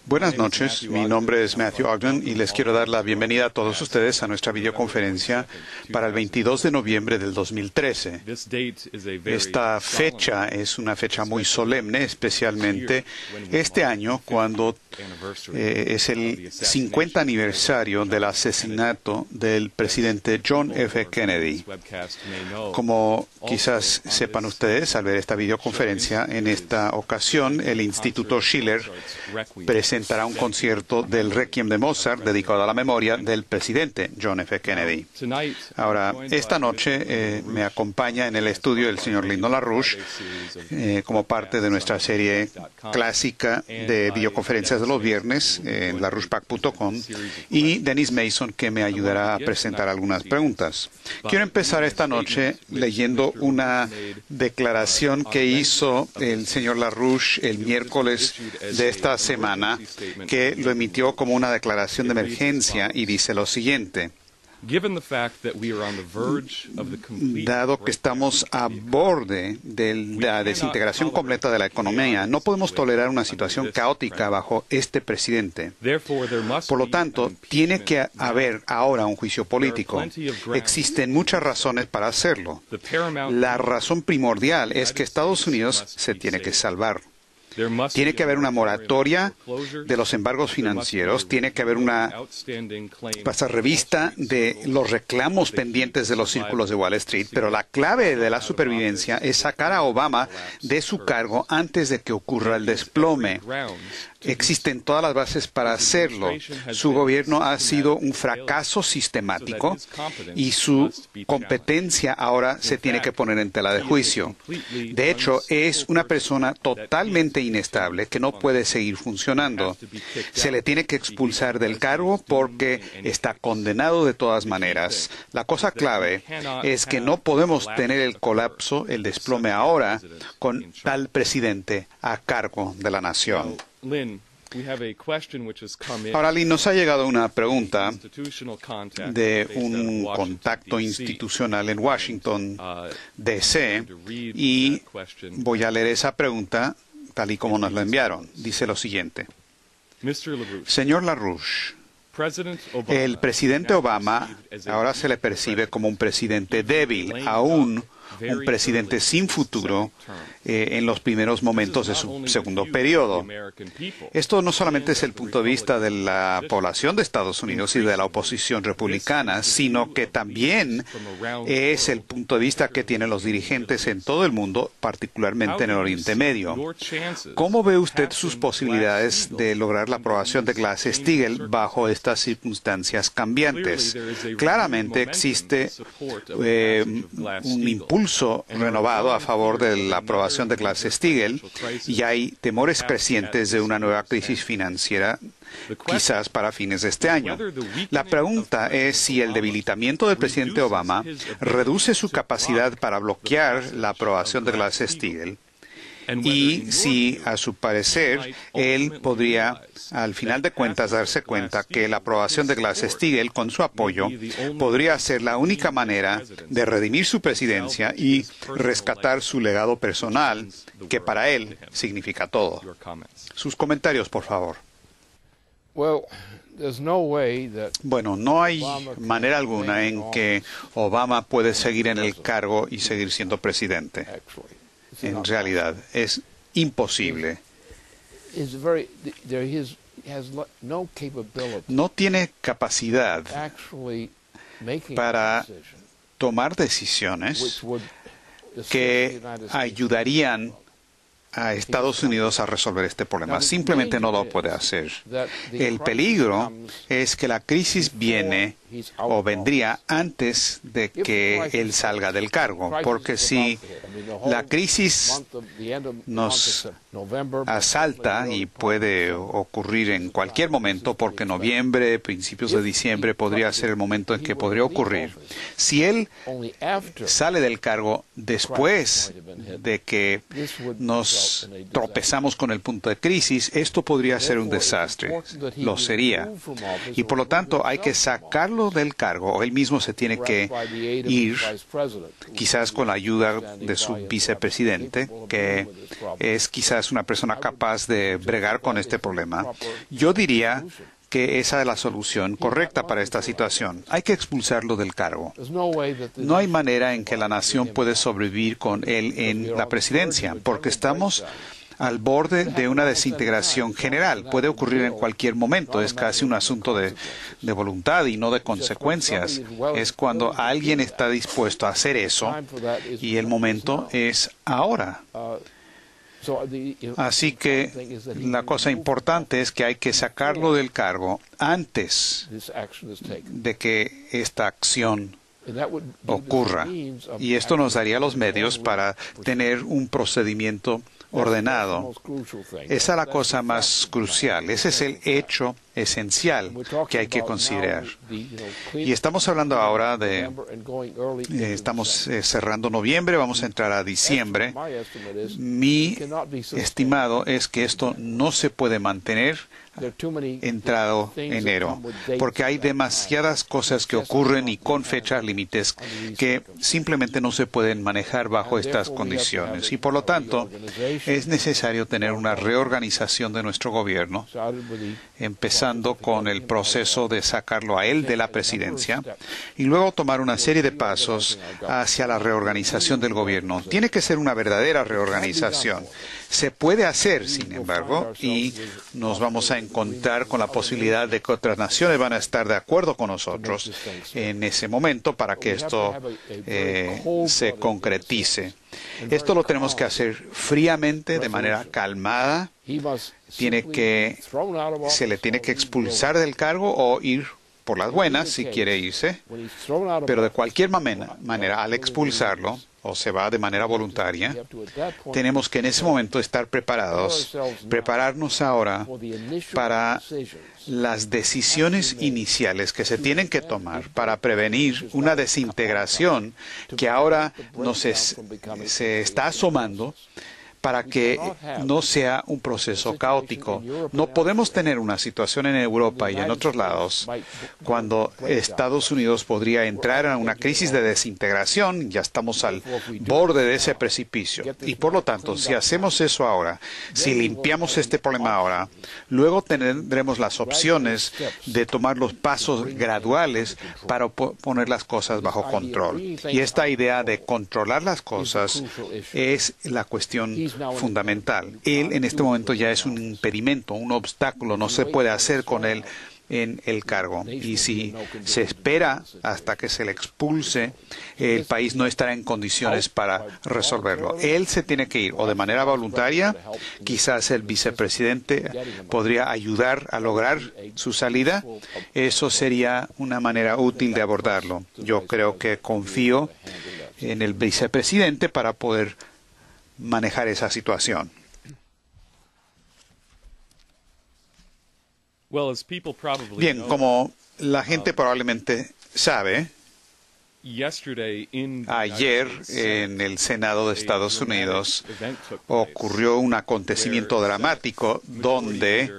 Buenas noches, mi nombre es Matthew Ogden y les quiero dar la bienvenida a todos ustedes a nuestra videoconferencia para el 22 de noviembre del 2013. Esta fecha es una fecha muy solemne, especialmente este año cuando es el 50 aniversario del asesinato del presidente John F. Kennedy. Como quizás sepan ustedes, al ver esta videoconferencia, en esta ocasión el Instituto Schiller presentará un concierto del Requiem de Mozart dedicado a la memoria del presidente John F. Kennedy. Ahora, esta noche me acompaña en el estudio el señor Lyndon LaRouche como parte de nuestra serie clásica de videoconferencias de los viernes en larouchepac.com y Dennis Mason, que me ayudará a presentar algunas preguntas. Quiero empezar esta noche leyendo una declaración que hizo el señor LaRouche el miércoles de esta semana, que lo emitió como una declaración de emergencia y dice lo siguiente: dado que estamos a borde de la desintegración completa de la economía, no podemos tolerar una situación caótica bajo este presidente. Por lo tanto, tiene que haber ahora un juicio político. Existen muchas razones para hacerlo. La razón primordial es que Estados Unidos se tiene que salvar. Tiene que haber una moratoria de los embargos financieros, tiene que haber una revista de los reclamos pendientes de los círculos de Wall Street, pero la clave de la supervivencia es sacar a Obama de su cargo antes de que ocurra el desplome. Existen todas las bases para hacerlo. Su gobierno ha sido un fracaso sistemático y su competencia ahora se tiene que poner en tela de juicio. De hecho, es una persona totalmente inestable que no puede seguir funcionando. Se le tiene que expulsar del cargo porque está condenado de todas maneras. La cosa clave es que no podemos tener el colapso, el desplome ahora, con tal presidente a cargo de la nación. Ahora, Lynn, nos ha llegado una pregunta de un contacto institucional en Washington, D.C., y voy a leer esa pregunta tal y como nos la enviaron. Dice lo siguiente: Señor LaRouche, el presidente Obama ahora se le percibe como un presidente débil, aún un presidente sin futuro en los primeros momentos de su segundo periodo. Esto no solamente es el punto de vista de la población de Estados Unidos y de la oposición republicana, sino que también es el punto de vista que tienen los dirigentes en todo el mundo, particularmente en el Oriente Medio. ¿Cómo ve usted sus posibilidades de lograr la aprobación de Glass-Steagall bajo estas circunstancias cambiantes? Claramente existe un impulso renovado a favor de la aprobación de Glass-Steagall y hay temores crecientes de una nueva crisis financiera quizás para fines de este año. La pregunta es si el debilitamiento del presidente Obama reduce su capacidad para bloquear la aprobación de Glass-Steagall y si, a su parecer, él podría, al final de cuentas, darse cuenta que la aprobación de Glass-Steagall, con su apoyo, podría ser la única manera de redimir su presidencia y rescatar su legado personal, que para él significa todo. Sus comentarios, por favor. Bueno, no hay manera alguna en que Obama puede seguir en el cargo y seguir siendo presidente. En realidad, es imposible. No tiene capacidad para tomar decisiones que ayudarían a Estados Unidos a resolver este problema. Simplemente no lo puede hacer. El peligro es que la crisis viene o vendría antes de que él salga del cargo, porque si la crisis nos asalta, y puede ocurrir en cualquier momento, porque noviembre, principios de diciembre podría ser el momento en que podría ocurrir. Si él sale del cargo después de que nos tropezamos con el punto de crisis, esto podría ser un desastre. Lo sería. Y por lo tanto hay que sacarlo del cargo, o él mismo se tiene que ir, quizás con la ayuda de su vicepresidente, que es quizás una persona capaz de bregar con este problema. Yo diría que esa es la solución correcta para esta situación. Hay que expulsarlo del cargo. No hay manera en que la nación puede sobrevivir con él en la presidencia, porque estamos al borde de una desintegración general. Puede ocurrir en cualquier momento. Es casi un asunto de voluntad y no de consecuencias. Es cuando alguien está dispuesto a hacer eso y el momento es ahora. Así que la cosa importante es que hay que sacarlo del cargo antes de que esta acción ocurra. Y esto nos daría los medios para tener un procedimiento ordenado. Esa es la cosa más crucial. Ese es el hecho esencial que hay que considerar. Y estamos hablando ahora de... estamos cerrando noviembre, vamos a entrar a diciembre. Mi estimado es que esto no se puede mantener entrado enero, porque hay demasiadas cosas que ocurren y con fechas límites que simplemente no se pueden manejar bajo estas condiciones. Y por lo tanto, es necesario tener una reorganización de nuestro gobierno, empezando con el proceso de sacarlo a él de la presidencia y luego tomar una serie de pasos hacia la reorganización del gobierno. Tiene que ser una verdadera reorganización. Se puede hacer, sin embargo, y nos vamos a encontrar con la posibilidad de que otras naciones van a estar de acuerdo con nosotros en ese momento para que esto se concretice. Esto lo tenemos que hacer fríamente, de manera calmada. Se le tiene que expulsar del cargo o ir por las buenas si quiere irse, pero de cualquier manera, al expulsarlo, o se va de manera voluntaria, tenemos que en ese momento estar prepararnos ahora para las decisiones iniciales que se tienen que tomar para prevenir una desintegración que ahora se está asomando, para que no sea un proceso caótico. No podemos tener una situación en Europa y en otros lados cuando Estados Unidos podría entrar en una crisis de desintegración. Ya estamos al borde de ese precipicio. Y por lo tanto, si hacemos eso ahora, si limpiamos este problema ahora, luego tendremos las opciones de tomar los pasos graduales para poner las cosas bajo control. Y esta idea de controlar las cosas es la cuestión fundamental. Él en este momento ya es un impedimento, un obstáculo, no se puede hacer con él en el cargo. Y si se espera hasta que se le expulse, el país no estará en condiciones para resolverlo. Él se tiene que ir o de manera voluntaria, quizás el vicepresidente podría ayudar a lograr su salida. Eso sería una manera útil de abordarlo. Yo creo que confío en el vicepresidente para poder manejar esa situación. Bien, como la gente probablemente sabe, ayer en el Senado de Estados Unidos ocurrió un acontecimiento dramático donde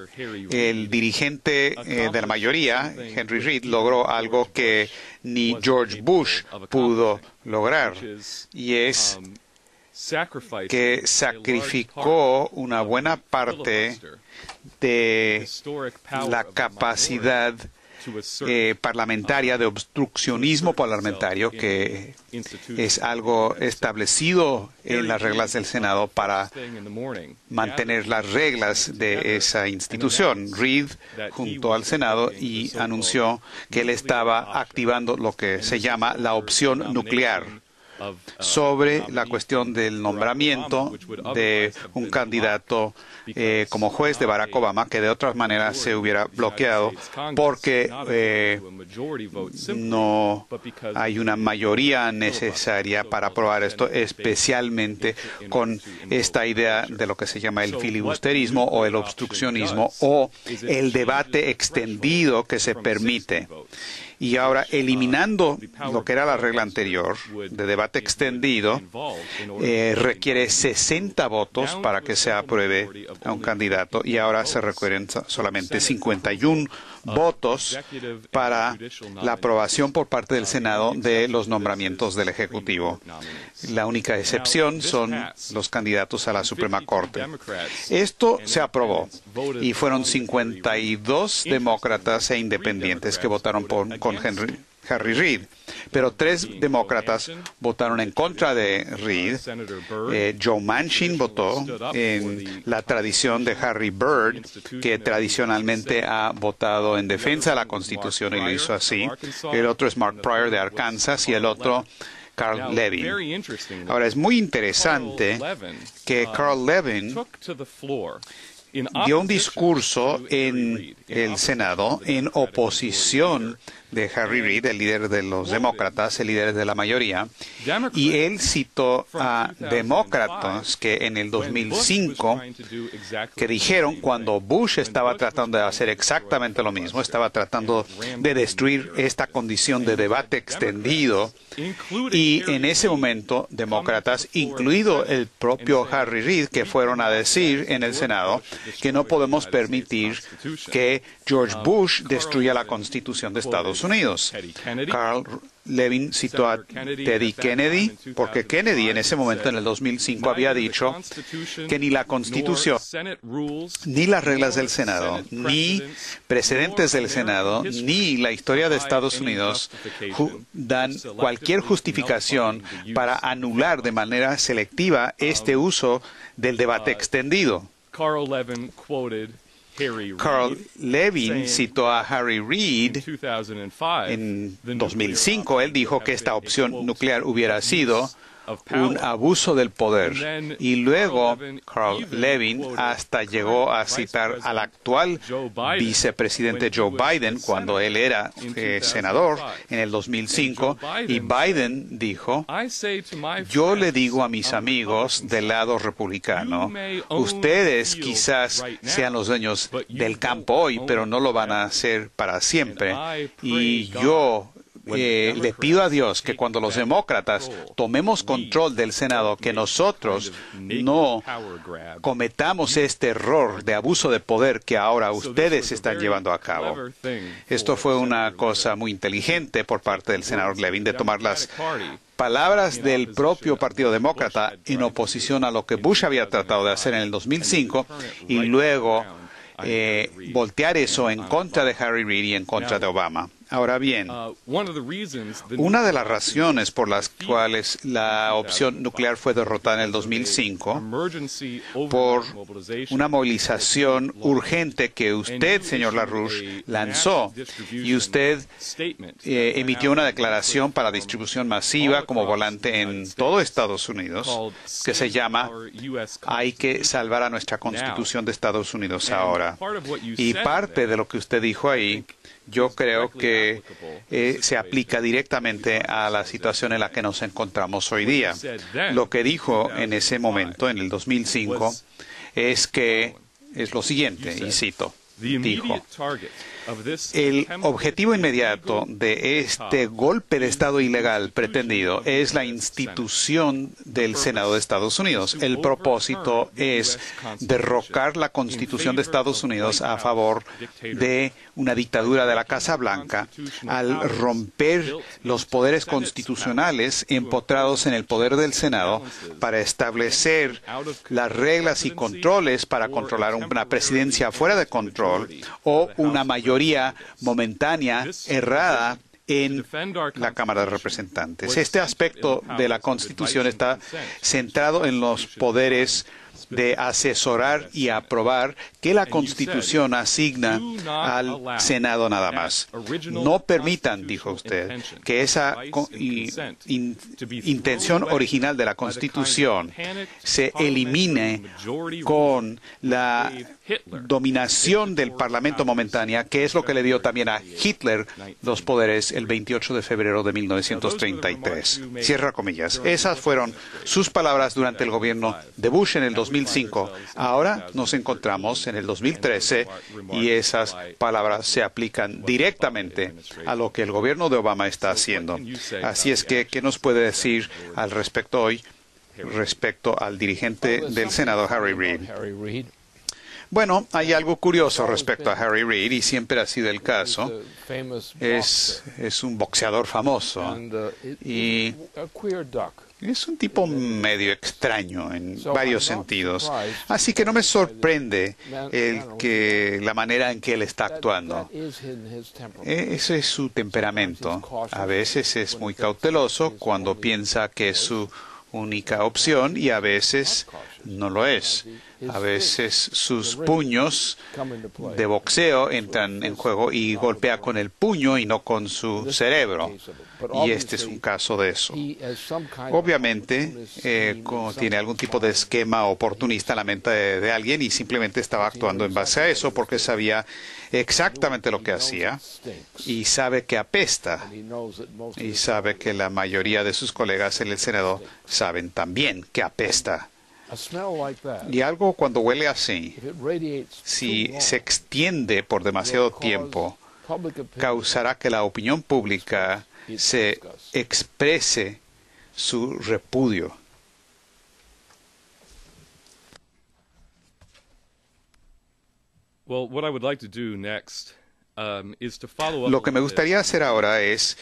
el dirigente de la mayoría, Henry Reid, logró algo que ni George Bush pudo lograr, y es que sacrificó una buena parte de la capacidad parlamentaria, de obstruccionismo parlamentario, que es algo establecido en las reglas del Senado para mantener las reglas de esa institución. Reid juntó al Senado y anunció que él estaba activando lo que se llama la opción nuclear sobre la cuestión del nombramiento de un candidato como juez de Barack Obama, que de otras maneras se hubiera bloqueado porque no hay una mayoría necesaria para aprobar esto, especialmente con esta idea de lo que se llama el filibusterismo o el obstruccionismo o el debate extendido que se permite. Y ahora, eliminando lo que era la regla anterior de debate extendido, requiere 60 votos para que se apruebe a un candidato, y ahora se requieren solamente 51 votos para la aprobación por parte del Senado de los nombramientos del Ejecutivo. La única excepción son los candidatos a la Suprema Corte. Esto se aprobó y fueron 52 demócratas e independientes que votaron con Harry Reid, pero 3 demócratas votaron en contra de Reid. Joe Manchin votó en la tradición de Harry Byrd, que tradicionalmente ha votado en defensa de la Constitución y lo hizo así. El otro es Mark Pryor de Arkansas y el otro Carl Levin. Ahora, es muy interesante que Carl Levin dio un discurso en el Senado en oposición de Harry Reid, el líder de los demócratas, el líder de la mayoría, y él citó a demócratas que en el 2005 que dijeron cuando Bush estaba tratando de hacer exactamente lo mismo, estaba tratando de destruir esta condición de debate extendido, y en ese momento demócratas, incluido el propio Harry Reid, que fueron a decir en el Senado que no podemos permitir que George Bush destruya la Constitución de Estados Unidos. Carl Levin citó a Teddy Kennedy, porque Kennedy en ese momento, en el 2005, había dicho que ni la Constitución, ni las reglas del Senado, ni precedentes del Senado, ni la historia de Estados Unidos dan cualquier justificación para anular de manera selectiva este uso del debate extendido. Carl Levin citó a Harry Reid en 2005. Él dijo que esta opción nuclear hubiera sido un abuso del poder. Y luego Carl Levin hasta llegó a citar al actual vicepresidente Joe Biden cuando él era senador en el 2005. Y Biden dijo: yo le digo a mis amigos del lado republicano, ustedes quizás sean los dueños del campo hoy, pero no lo van a hacer para siempre. Y yo le pido a Dios que cuando los demócratas tomemos control del Senado, que nosotros no cometamos este error de abuso de poder que ahora ustedes están llevando a cabo. Esto fue una cosa muy inteligente por parte del senador Levin, de tomar las palabras del propio Partido Demócrata en oposición a lo que Bush había tratado de hacer en el 2005 y luego voltear eso en contra de Harry Reid y en contra de Obama. Ahora bien, una de las razones por las cuales la opción nuclear fue derrotada en el 2005 por una movilización urgente que usted, señor LaRouche, lanzó, y usted emitió una declaración para distribución masiva como volante en todo Estados Unidos que se llama "Hay que salvar a nuestra Constitución de Estados Unidos ahora". Y parte de lo que usted dijo ahí, yo creo que se aplica directamente a la situación en la que nos encontramos hoy día. Lo que dijo en ese momento, en el 2005, es lo siguiente, y cito, dijo: el objetivo inmediato de este golpe de Estado ilegal pretendido es la institución del Senado de Estados Unidos. El propósito es derrocar la Constitución de Estados Unidos a favor de una dictadura de la Casa Blanca al romper los poderes constitucionales empotrados en el poder del Senado para establecer las reglas y controles para controlar una presidencia fuera de control o una mayoría momentánea errada en la Cámara de Representantes. Este aspecto de la Constitución está centrado en los poderes de asesorar y aprobar que la Constitución asigna al Senado nada más. No permitan, dijo usted, que esa intención original de la Constitución se elimine con la dominación del Parlamento momentánea, que es lo que le dio también a Hitler los poderes el 28 de febrero de 1933. Cierra comillas. Esas fueron sus palabras durante el gobierno de Bush en el 2005. Ahora nos encontramos en el 2013 y esas palabras se aplican directamente a lo que el gobierno de Obama está haciendo. Así es que, ¿qué nos puede decir al respecto hoy respecto al dirigente del Senado, Harry Reid? Bueno, hay algo curioso respecto a Harry Reid, y siempre ha sido el caso. Es un boxeador famoso y es un tipo medio extraño en varios sentidos. Así que no me sorprende la manera en que él está actuando. Ese es su temperamento. A veces es muy cauteloso cuando piensa que es su única opción y a veces no lo es. A veces sus puños de boxeo entran en juego y golpea con el puño y no con su cerebro. Y este es un caso de eso. Obviamente, tiene algún tipo de esquema oportunista en la mente de alguien y simplemente estaba actuando en base a eso porque sabía exactamente lo que hacía y sabe que apesta y sabe que la mayoría de sus colegas en el Senado saben también que apesta. Y algo cuando huele así, si se extiende por demasiado tiempo, causará que la opinión pública se exprese su repudio. Lo que me gustaría hacer ahora es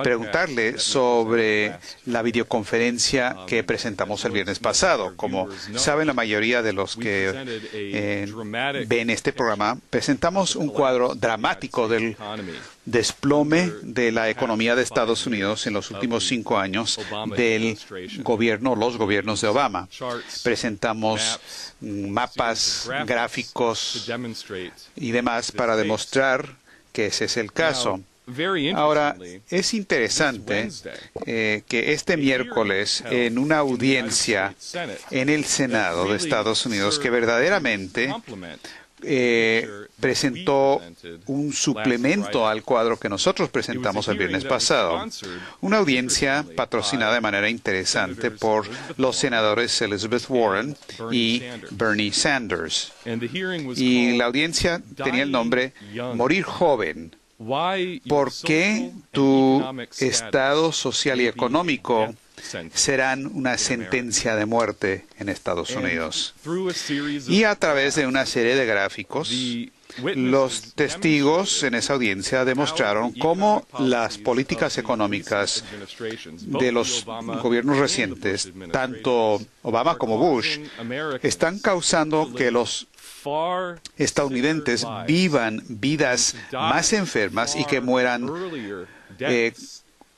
preguntarle sobre la videoconferencia que presentamos el viernes pasado. Como saben la mayoría de los que ven este programa, presentamos un cuadro dramático del desplome de la economía de Estados Unidos en los últimos 5 años del los gobiernos de Obama. Presentamos mapas, gráficos y demás para demostrar que ese es el caso. Ahora, es interesante que este miércoles, en una audiencia en el Senado de Estados Unidos, que verdaderamente presentó un suplemento al cuadro que nosotros presentamos el viernes pasado. Una audiencia patrocinada de manera interesante por los senadores Elizabeth Warren y Bernie Sanders. Y la audiencia tenía el nombre Morir joven. ¿Por qué tu estado social y económico serán una sentencia de muerte en Estados Unidos? Y a través de una serie de gráficos, los testigos en esa audiencia demostraron cómo las políticas económicas de los gobiernos recientes, tanto Obama como Bush, están causando que los estadounidenses vivan vidas más enfermas y que mueran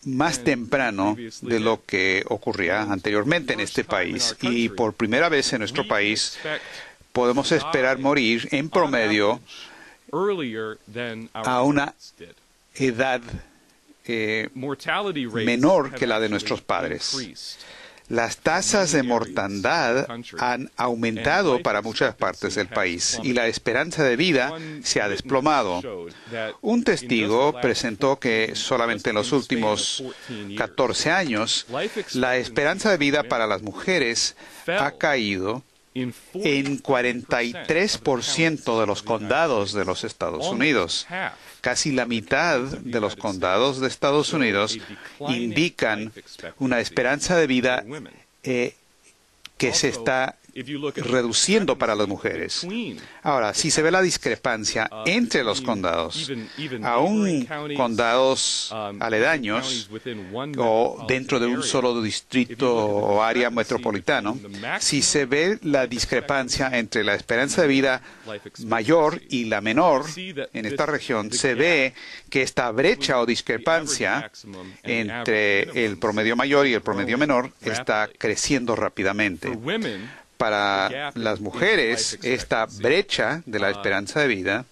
más temprano de lo que ocurría anteriormente en este país. Y por primera vez en nuestro país podemos esperar morir en promedio a una edad menor que la de nuestros padres. Las tasas de mortandad han aumentado para muchas partes del país y la esperanza de vida se ha desplomado. Un testigo presentó que solamente en los últimos 14 años la esperanza de vida para las mujeres ha caído en 43% de los condados de los Estados Unidos. Casi la mitad de los condados de Estados Unidos indican una esperanza de vida que se está reduciendo para las mujeres. Ahora, si se ve la discrepancia entre los condados, aún condados aledaños o dentro de un solo distrito o área metropolitano, si se ve la discrepancia entre la esperanza de vida mayor y la menor en esta región, se ve que esta brecha o discrepancia entre el promedio mayor y el promedio menor está creciendo rápidamente. Para las mujeres, esta brecha de la esperanza de vida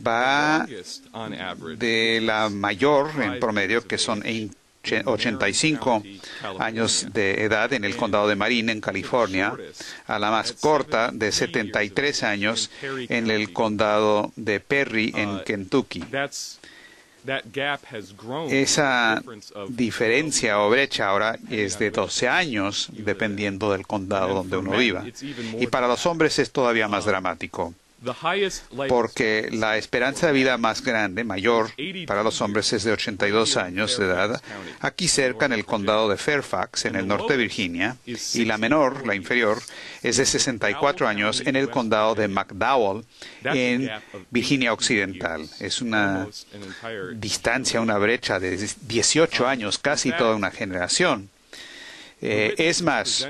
va de la mayor en promedio, que son 85 años de edad en el condado de Marin, en California, a la más corta de 73 años en el condado de Perry, en Kentucky. Esa diferencia o brecha ahora es de 12 años, dependiendo del condado donde uno viva. Y para los hombres es todavía más dramático. porque la esperanza de vida más grande, mayor, para los hombres es de 82 años de edad, aquí cerca en el condado de Fairfax, en el norte de Virginia, y la menor, la inferior, es de 64 años en el condado de McDowell, en Virginia Occidental. Es una distancia, una brecha de 18 años, casi toda una generación. Es más,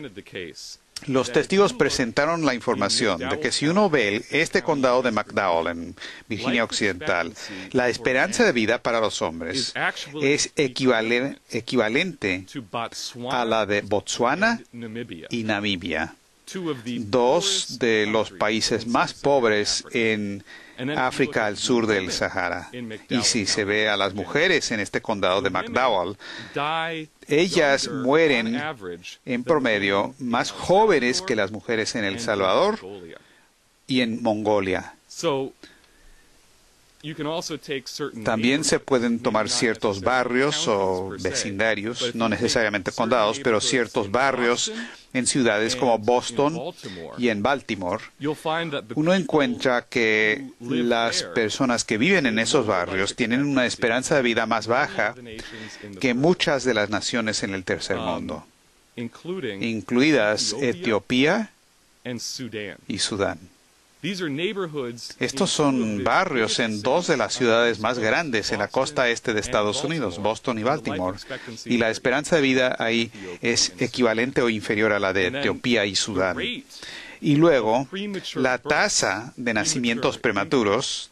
los testigos presentaron la información de que si uno ve este condado de McDowell en Virginia Occidental, la esperanza de vida para los hombres es equivalente a la de Botsuana y Namibia, dos de los países más pobres en África al sur del Sahara. Y si se ve a las mujeres en este condado de McDowell, ellas mueren en promedio más jóvenes que las mujeres en El Salvador y en Mongolia. También se pueden tomar ciertos barrios o vecindarios, no necesariamente condados, pero ciertos barrios en ciudades como Boston y en Baltimore. Uno encuentra que las personas que viven en esos barrios tienen una esperanza de vida más baja que muchas de las naciones en el tercer mundo, incluidas Etiopía y Sudán. Estos son barrios en dos de las ciudades más grandes en la costa este de Estados Unidos, Boston y Baltimore, y la esperanza de vida ahí es equivalente o inferior a la de Etiopía y Sudán. Y luego, la tasa de nacimientos prematuros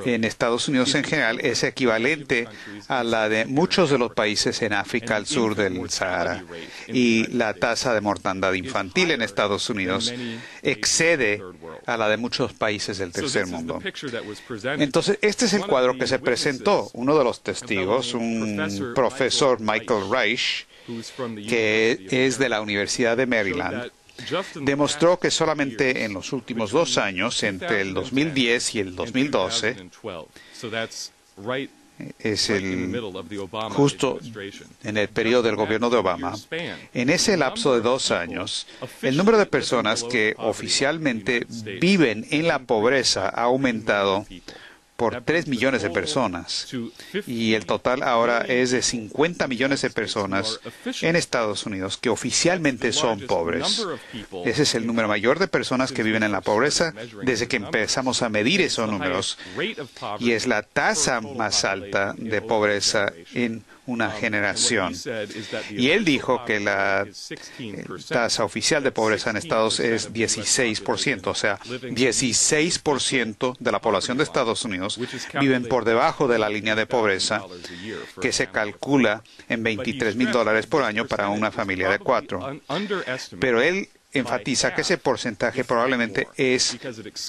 en Estados Unidos en general es equivalente a la de muchos de los países en África al sur del Sahara. Y la tasa de mortandad infantil en Estados Unidos excede a la de muchos países del tercer mundo. Entonces, este es el cuadro que se presentó. Uno de los testigos, un profesor Michael Reich, que es de la Universidad de Maryland, demostró que solamente en los últimos 2 años, entre el 2010 y el 2012, es justo en el periodo del gobierno de Obama, en ese lapso de 2 años, el número de personas que oficialmente viven en la pobreza ha aumentado por 3 millones de personas, y el total ahora es de 50 millones de personas en Estados Unidos que oficialmente son pobres. Ese es el número mayor de personas que viven en la pobreza desde que empezamos a medir esos números, y es la tasa más alta de pobreza en una generación. Y él dijo que la tasa oficial de pobreza en Estados es 16%, o sea, 16% de la población de Estados Unidos viven por debajo de la línea de pobreza, que se calcula en $23,000 por año para una familia de 4. Pero él enfatiza que ese porcentaje probablemente es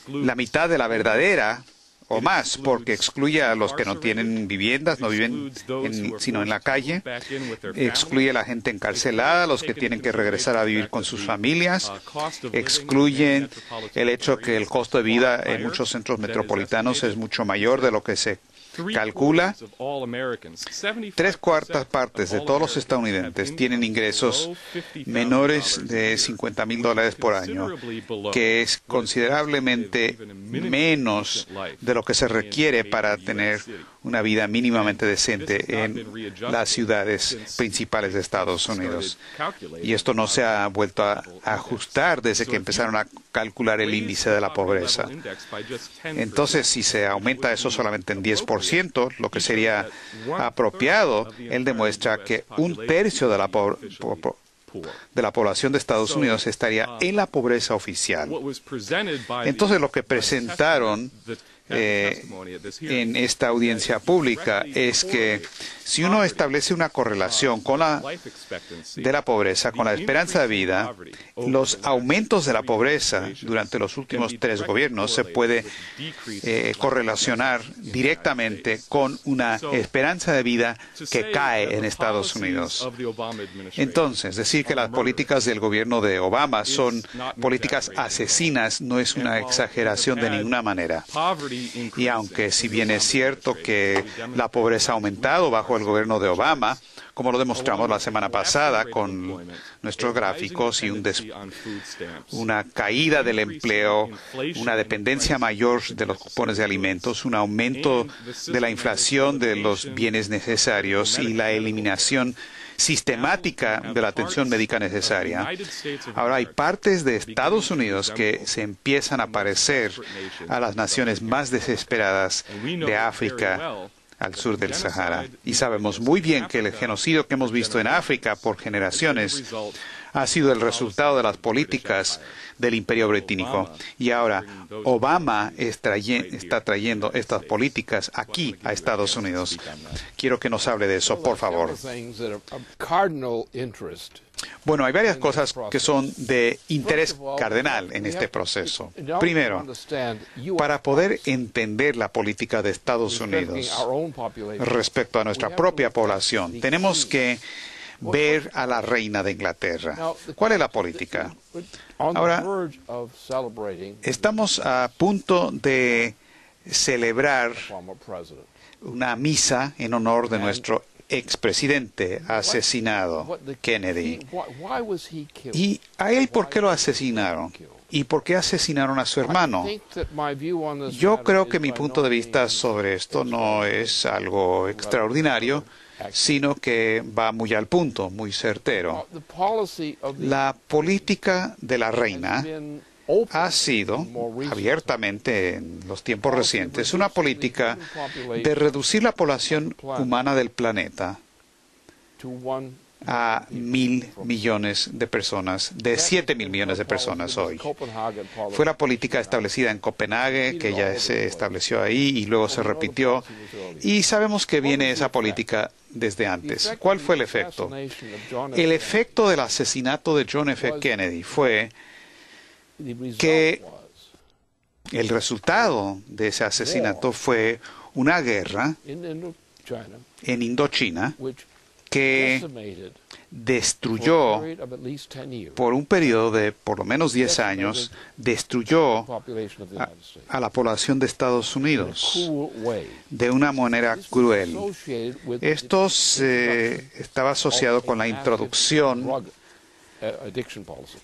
la mitad de la verdadera o más, porque excluye a los que no tienen viviendas, no viven sino en la calle, excluye a la gente encarcelada, los que tienen que regresar a vivir con sus familias, excluye el hecho que el costo de vida en muchos centros metropolitanos es mucho mayor de lo que se calcula. 3/4 partes de todos los estadounidenses tienen ingresos menores de $50,000 por año, que es considerablemente menos de lo que se requiere para tener una vida mínimamente decente en las ciudades principales de Estados Unidos. Y esto no se ha vuelto a ajustar desde que empezaron a calcular el índice de la pobreza. Entonces, si se aumenta eso solamente en 10%, lo que sería apropiado, él demuestra que 1/3 de la población de Estados Unidos estaría en la pobreza oficial. Entonces, lo que presentaron en esta audiencia pública es que si uno establece una correlación de la pobreza con la esperanza de vida, los aumentos de la pobreza durante los últimos 3 gobiernos se puede correlacionar directamente con una esperanza de vida que cae en Estados Unidos. Entonces, decir que las políticas del gobierno de Obama son políticas asesinas no es una exageración de ninguna manera. Y aunque si bien es cierto que la pobreza ha aumentado bajo el gobierno de Obama, como lo demostramos la semana pasada con nuestros gráficos y una caída del empleo, una dependencia mayor de los cupones de alimentos, un aumento de la inflación de los bienes necesarios y la eliminación sistemática de la atención médica necesaria. Ahora hay partes de Estados Unidos que se empiezan a parecer a las naciones más desesperadas de África al sur del Sahara. Y sabemos muy bien que el genocidio que hemos visto en África por generaciones ha sido el resultado de las políticas del Imperio Británico. Y ahora Obama está trayendo estas políticas aquí a Estados Unidos. Quiero que nos hable de eso, por favor. Bueno, hay varias cosas que son de interés cardenal en este proceso. Primero, para poder entender la política de Estados Unidos respecto a nuestra propia población, tenemos que ver a la reina de Inglaterra. ¿Cuál es la política? Ahora, estamos a punto de celebrar una misa en honor de nuestro expresidente asesinado, Kennedy. ¿Y a él por qué lo asesinaron? ¿Y por qué asesinaron a su hermano? Yo creo que mi punto de vista sobre esto no es algo extraordinario, sino que va muy al punto, muy certero. La política de la reina ha sido, abiertamente en los tiempos recientes, una política de reducir la población humana del planeta a 1.000 millones de personas, de 7.000 millones de personas hoy. Fue la política establecida en Copenhague, que ya se estableció ahí y luego se repitió. Y sabemos que viene esa política desde antes. ¿Cuál fue el efecto? El efecto del asesinato de John F. Kennedy fue que el resultado de ese asesinato fue una guerra en Indochina que destruyó, por un periodo de por lo menos 10 años, destruyó a la población de Estados Unidos de una manera cruel. Esto estaba asociado con la introducción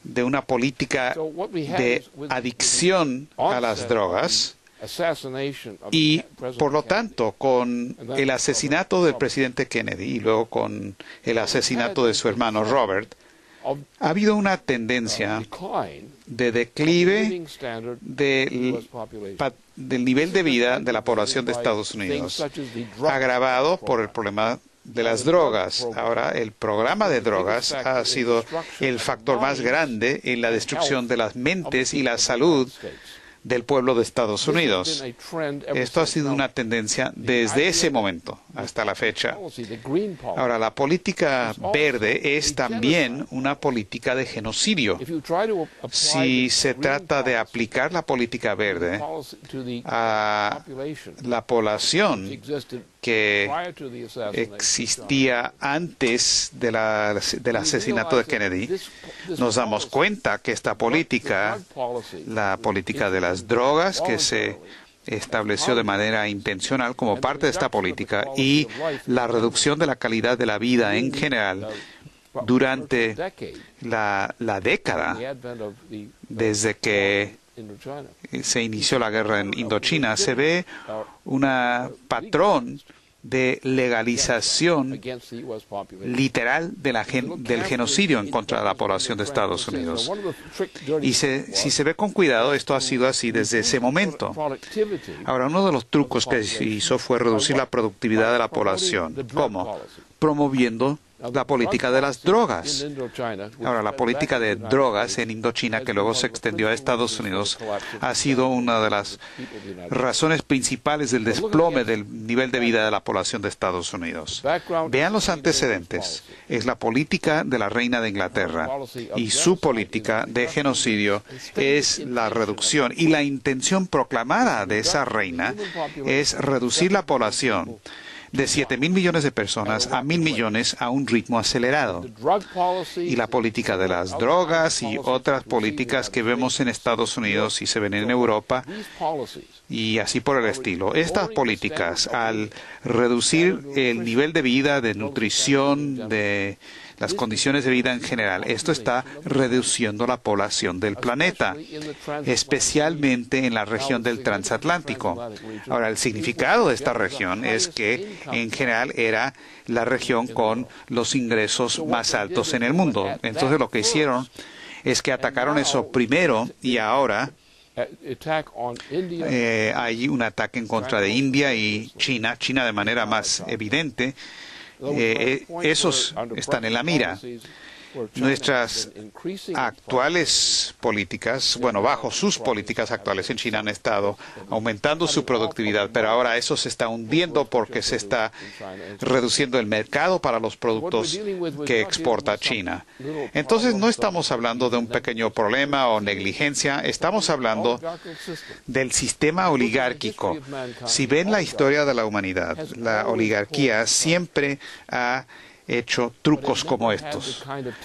de una política de adicción a las drogas y, por lo tanto, con el asesinato del presidente Kennedy y luego con el asesinato de su hermano Robert, ha habido una tendencia de declive del nivel de vida de la población de Estados Unidos, agravado por el problema de las drogas. Ahora, el programa de drogas ha sido el factor más grande en la destrucción de las mentes y la salud del pueblo de Estados Unidos. Esto ha sido una tendencia desde ese momento hasta la fecha. Ahora, la política verde es también una política de genocidio. Si se trata de aplicar la política verde a la población que existía antes del asesinato de Kennedy, nos damos cuenta que esta política, la política de las drogas, que se estableció de manera intencional como parte de esta política, y la reducción de la calidad de la vida en general durante la década desde que se inició la guerra en Indochina, se ve un patrón de legalización literal del genocidio en contra de la población de Estados Unidos. Y si se ve con cuidado, esto ha sido así desde ese momento. Ahora, uno de los trucos que se hizo fue reducir la productividad de la población. ¿Cómo? Promoviendo la política de las drogas. Ahora, la política de drogas en Indochina, que luego se extendió a Estados Unidos, ha sido una de las razones principales del desplome del nivel de vida de la población de Estados Unidos. Vean los antecedentes. Es la política de la reina de Inglaterra y su política de genocidio es la reducción, y la intención proclamada de esa reina es reducir la población de 7.000 millones de personas a 1.000 millones a un ritmo acelerado. Y la política de las drogas y otras políticas que vemos en Estados Unidos y se ven en Europa y así por el estilo. Estas políticas, al reducir el nivel de vida, de nutrición, de las condiciones de vida en general, esto está reduciendo la población del planeta, especialmente en la región del transatlántico. Ahora, el significado de esta región es que, en general, era la región con los ingresos más altos en el mundo. Entonces, lo que hicieron es que atacaron eso primero y ahora hay un ataque en contra de India y China de manera más evidente. Esos están en la mira. Nuestras actuales políticas, bajo sus políticas actuales en China han estado aumentando su productividad, pero ahora eso se está hundiendo porque se está reduciendo el mercado para los productos que exporta China. Entonces no estamos hablando de un pequeño problema o negligencia, estamos hablando del sistema oligárquico. Si ven la historia de la humanidad, la oligarquía siempre ha hecho trucos como estos,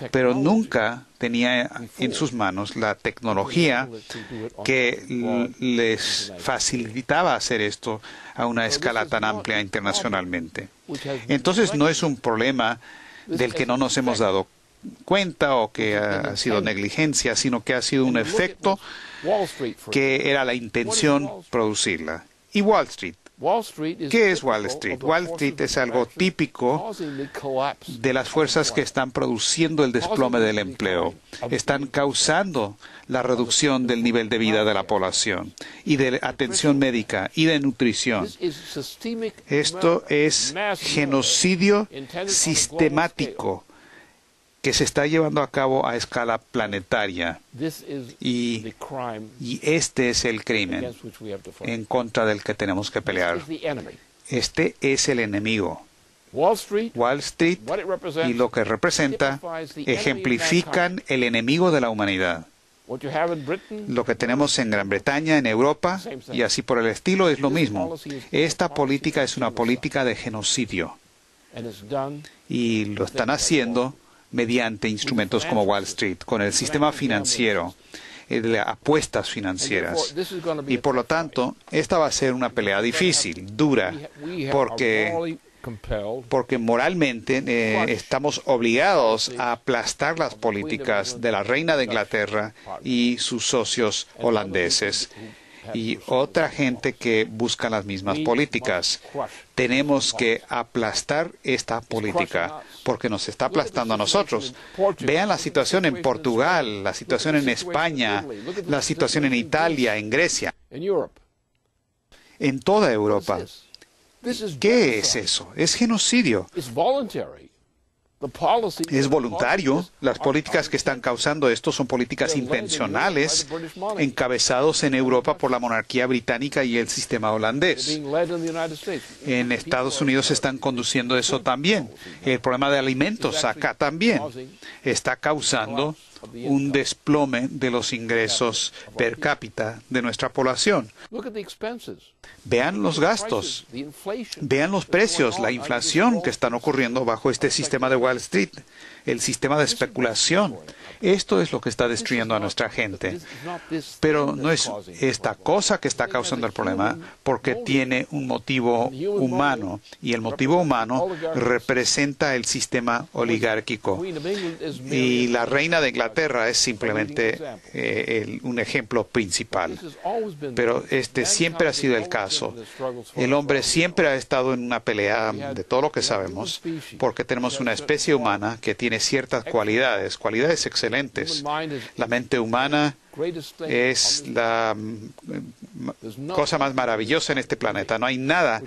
pero nunca tenía en sus manos la tecnología que les facilitaba hacer esto a una escala tan amplia internacionalmente. Entonces no es un problema del que no nos hemos dado cuenta o que ha sido negligencia, sino que ha sido un efecto que era la intención producirla. Y Wall Street. ¿Qué es Wall Street? Wall Street es algo típico de las fuerzas que están produciendo el desplome del empleo. Están causando la reducción del nivel de vida de la población y de atención médica y de nutrición. Esto es genocidio sistemático que se está llevando a cabo a escala planetaria. Y este es el crimen en contra del que tenemos que pelear. Este es el enemigo. Wall Street y lo que representa ejemplifican el enemigo de la humanidad. Lo que tenemos en Gran Bretaña, en Europa y así por el estilo es lo mismo. Esta política es una política de genocidio y lo están haciendo mediante instrumentos como Wall Street, con el sistema financiero, de apuestas financieras. Y por lo tanto, esta va a ser una pelea difícil, dura, porque moralmente estamos obligados a aplastar las políticas de la reina de Inglaterra y sus socios holandeses y otra gente que busca las mismas políticas. Tenemos que aplastar esta política porque nos está aplastando a nosotros. Vean la situación en Portugal, la situación en España, la situación en Italia, en Grecia, en toda Europa. ¿Qué es eso? Es genocidio. Es voluntario. Las políticas que están causando esto son políticas intencionales, encabezados en Europa por la monarquía británica y el sistema holandés. En Estados Unidos están conduciendo eso también. El problema de alimentos acá también está causando un desplome de los ingresos per cápita de nuestra población. Vean los gastos, vean los precios, la inflación que están ocurriendo bajo este sistema de Wall Street, el sistema de especulación. Esto es lo que está destruyendo a nuestra gente. Pero no es esta cosa que está causando el problema, porque tiene un motivo humano, y el motivo humano representa el sistema oligárquico. Y la reina de Inglaterra es simplemente un ejemplo principal. Pero este siempre ha sido el caso. El hombre siempre ha estado en una pelea, de todo lo que sabemos, porque tenemos una especie humana que tiene ciertas cualidades excelentes. La mente humana es la cosa más maravillosa en este planeta. No hay nada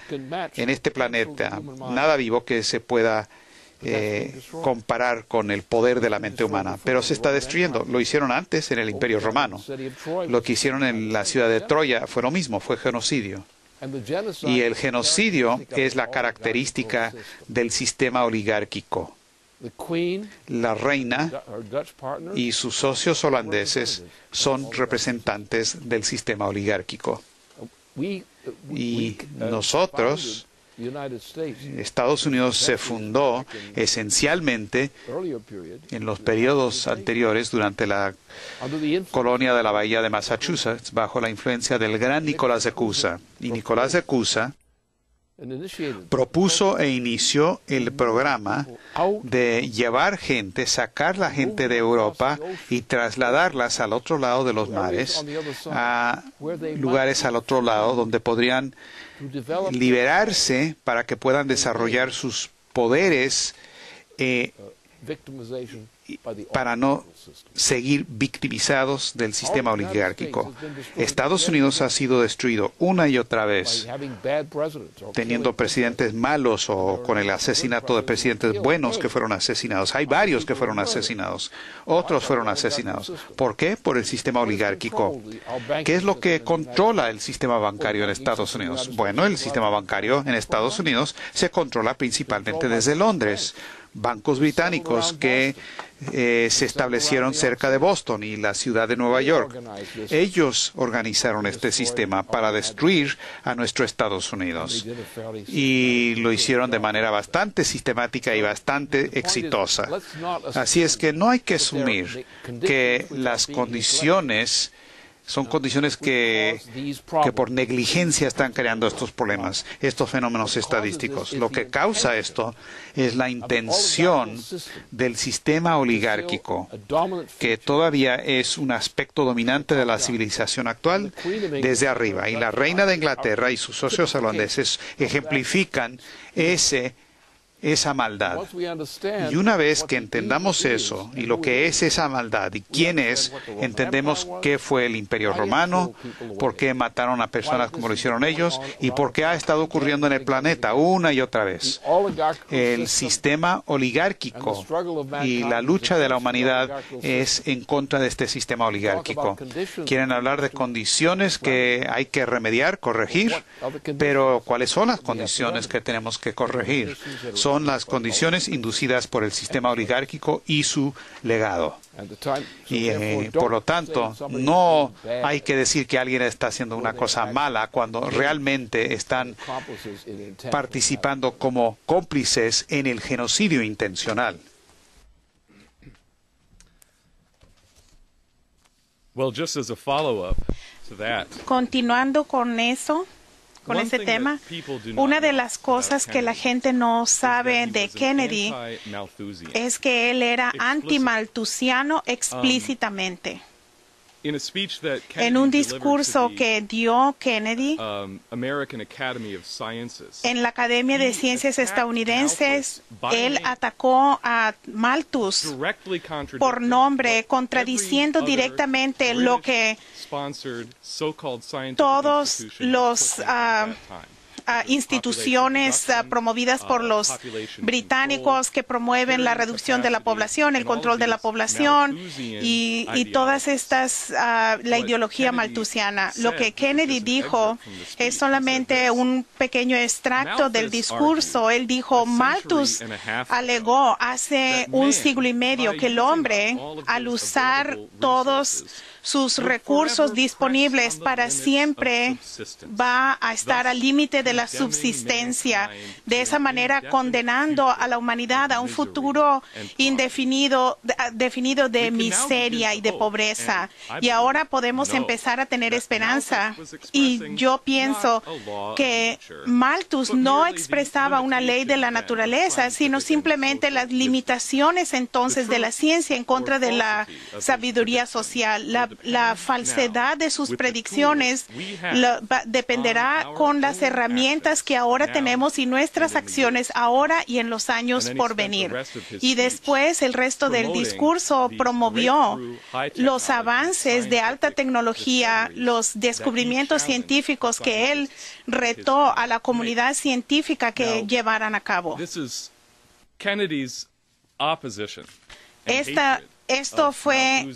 en este planeta, nada vivo que se pueda comparar con el poder de la mente humana. Pero se está destruyendo. Lo hicieron antes en el Imperio Romano. Lo que hicieron en la ciudad de Troya fue lo mismo, fue genocidio. Y el genocidio es la característica del sistema oligárquico. La reina y sus socios holandeses son representantes del sistema oligárquico. Y nosotros Estados Unidos se fundó esencialmente en los periodos anteriores durante la colonia de la Bahía de Massachusetts bajo la influencia del gran Nicolás de Cusa. Y Nicolás de Cusa propuso e inició el programa de llevar gente, sacar la gente de Europa y trasladarlas al otro lado de los mares, a lugares al otro lado donde podrían liberarse para que puedan desarrollar sus poderes para no seguir victimizados del sistema oligárquico. Estados Unidos ha sido destruido una y otra vez, teniendo presidentes malos o con el asesinato de presidentes buenos que fueron asesinados. Hay varios que fueron asesinados, otros fueron asesinados. ¿Por qué? Por el sistema oligárquico. ¿Qué es lo que controla el sistema bancario en Estados Unidos? Bueno, el sistema bancario en Estados Unidos se controla principalmente desde Londres. Bancos británicos que se establecieron cerca de Boston y la ciudad de Nueva York. Ellos organizaron este sistema para destruir a nuestro Estados Unidos y lo hicieron de manera bastante sistemática y bastante exitosa. Así es que no hay que asumir que las condiciones son condiciones que por negligencia están creando estos problemas, estos fenómenos estadísticos. Lo que causa esto es la intención del sistema oligárquico, que todavía es un aspecto dominante de la civilización actual desde arriba. Y la reina de Inglaterra y sus socios holandeses ejemplifican esa maldad. Y una vez que entendamos eso y lo que es esa maldad y quién es, entendemos qué fue el Imperio Romano, por qué mataron a personas como lo hicieron ellos y por qué ha estado ocurriendo en el planeta una y otra vez. El sistema oligárquico y la lucha de la humanidad es en contra de este sistema oligárquico. Quieren hablar de condiciones que hay que remediar, corregir, pero ¿cuáles son las condiciones que tenemos que corregir? Son las condiciones inducidas por el sistema oligárquico y su legado. Y por lo tanto, no hay que decir que alguien está haciendo una cosa mala cuando realmente están participando como cómplices en el genocidio intencional. Continuando con eso, con ese tema, una de las cosas que la gente no sabe de Kennedy es que él era anti-malthusiano explícitamente. En un discurso que dio Kennedy en la Academia de Ciencias Estadounidenses, él atacó a Malthus por nombre, contradiciendo directamente lo que todos los instituciones promovidas por los británicos que promueven la reducción de la población, el control de la población y todas estas, la ideología malthusiana. Lo que Kennedy dijo es solamente un pequeño extracto del discurso. Él dijo, Malthus alegó hace un siglo y medio que el hombre, al usar todos sus recursos disponibles para siempre, va a estar al límite de la subsistencia, de esa manera condenando a la humanidad a un futuro indefinido, definido de miseria y de pobreza. Y ahora podemos empezar a tener esperanza. Y yo pienso que Malthus no expresaba una ley de la naturaleza, sino simplemente las limitaciones entonces de la ciencia en contra de la sabiduría social. La falsedad de sus predicciones dependerá con las herramientas que ahora tenemos y nuestras acciones ahora y en los años por venir. Y después el resto del discurso promovió los avances de alta tecnología, los descubrimientos científicos que él retó a la comunidad científica que llevaran a cabo. Esto fue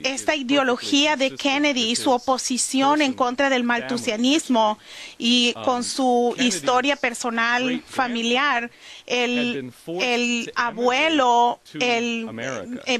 esta ideología de Kennedy y su oposición en contra del malthusianismo, y con su historia personal familiar, el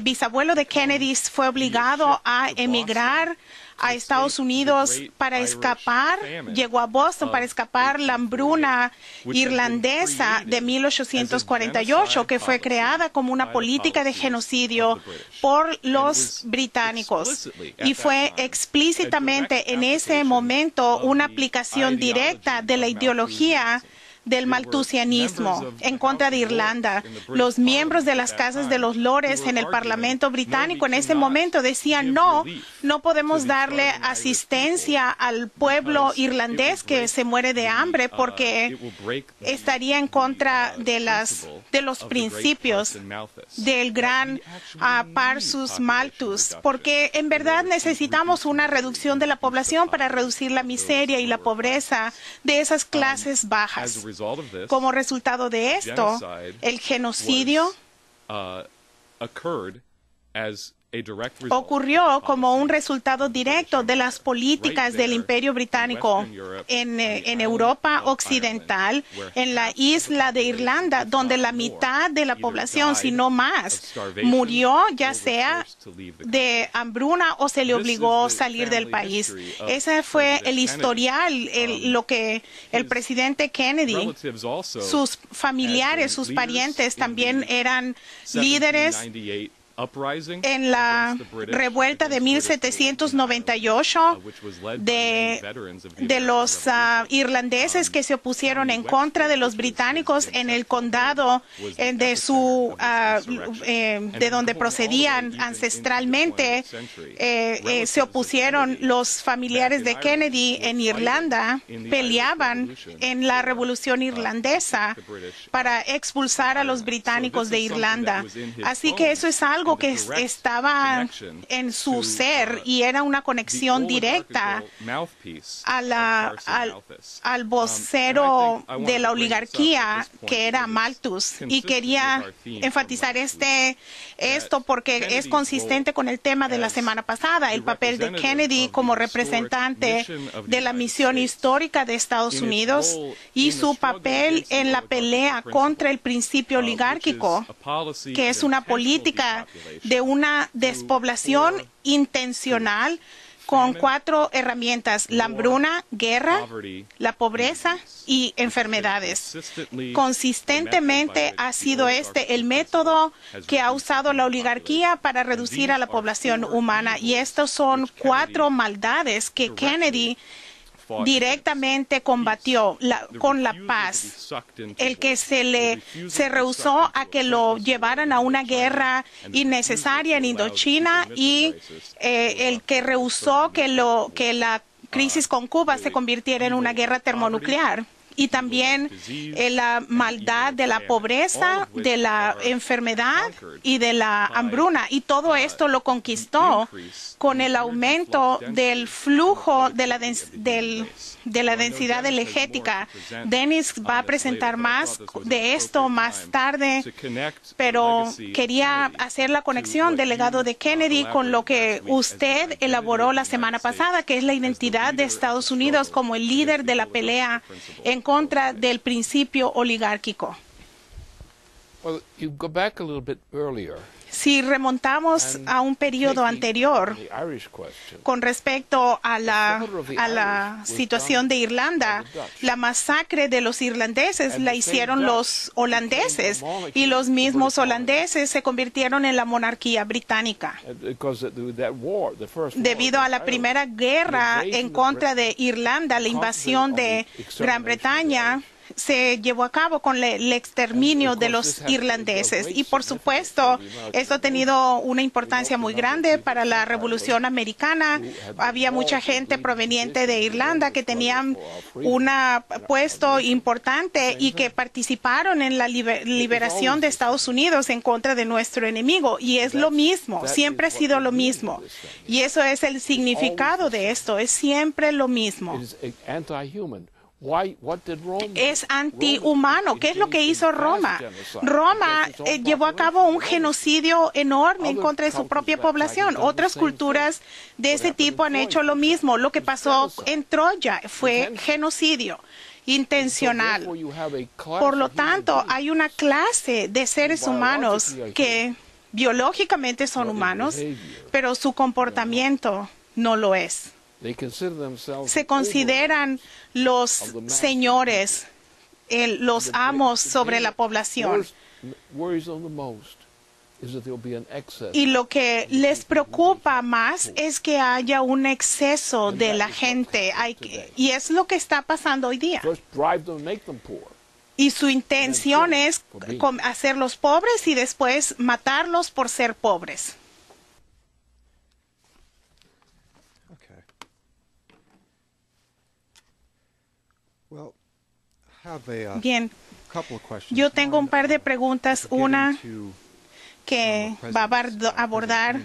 bisabuelo de Kennedy fue obligado a emigrar a Estados Unidos para escapar, llegó a Boston para escapar la hambruna irlandesa de 1848, que fue creada como una política de genocidio por los británicos. Y fue explícitamente en ese momento una aplicación directa de la ideología del maltusianismo en contra de Irlanda. Los miembros de las casas de los lores en el Parlamento británico en ese momento decían no podemos darle asistencia al pueblo irlandés que se muere de hambre porque estaría en contra de los principios del gran Parsus Malthus, porque en verdad necesitamos una reducción de la población para reducir la miseria y la pobreza de esas clases bajas. Como resultado de esto, el genocidio ocurrió como un resultado directo de las políticas del Imperio Británico en Europa Occidental, en la isla de Irlanda, donde la mitad de la población, si no más, murió ya sea de hambruna o se le obligó a salir del país. Ese fue el historial, lo que el presidente Kennedy, sus familiares, sus parientes también eran líderes en la revuelta de 1798 de los irlandeses que se opusieron en contra de los británicos en el condado de donde procedían ancestralmente. Se opusieron los familiares de Kennedy en Irlanda, peleaban en la revolución irlandesa para expulsar a los británicos de Irlanda. Así que eso es algo que estaba en su ser y era una conexión directa al vocero de la oligarquía que era Malthus. Y quería enfatizar esto porque es consistente con el tema de la semana pasada, el papel de Kennedy como representante de la misión histórica de Estados Unidos y su papel en la pelea contra el principio oligárquico, que es una política de una despoblación intencional con 4 herramientas: la hambruna, guerra, la pobreza y enfermedades. Consistentemente ha sido el método que ha usado la oligarquía para reducir a la población humana, y estos son 4 maldades que Kennedy directamente combatió con la paz. El que se rehusó a que lo llevaran a una guerra innecesaria en Indochina, y el que rehusó que la crisis con Cuba se convirtiera en una guerra termonuclear. Y también la maldad de la pobreza, de la enfermedad y de la hambruna. Y todo esto lo conquistó con el aumento del flujo de la densidad energética. Dennis va a presentar más de esto más tarde, pero quería hacer la conexión del legado de Kennedy con lo que usted elaboró la semana pasada, que es la identidad de Estados Unidos como el líder de la pelea en contra del principio oligárquico. Si remontamos a un periodo anterior con respecto a la situación de Irlanda, la masacre de los irlandeses la hicieron los holandeses, y los mismos holandeses se convirtieron en la monarquía británica. Debido a la primera guerra en contra de Irlanda, la invasión de Gran Bretaña se llevó a cabo con el exterminio de los irlandeses, y por supuesto esto ha tenido una importancia muy grande para la Revolución Americana. Había mucha gente proveniente de Irlanda que tenían un puesto importante y que participaron en la liberación de Estados Unidos en contra de nuestro enemigo, y es lo mismo, siempre ha sido lo mismo, y eso es el significado de esto, es siempre lo mismo. Es antihumano. ¿Qué es lo que hizo Roma? Roma llevó a cabo un genocidio enorme en contra de su propia población. Otras culturas de ese tipo han hecho lo mismo. Lo que pasó en Troya fue genocidio intencional. Por lo tanto, hay una clase de seres humanos que biológicamente son humanos, pero su comportamiento no lo es. Se consideran los señores, los amos sobre la población. Y lo que les preocupa más es que haya un exceso de la gente. Y es lo que está pasando hoy día. Y su intención es hacerlos pobres y después matarlos por ser pobres. Bien, yo tengo un par de preguntas. Una que va a abordar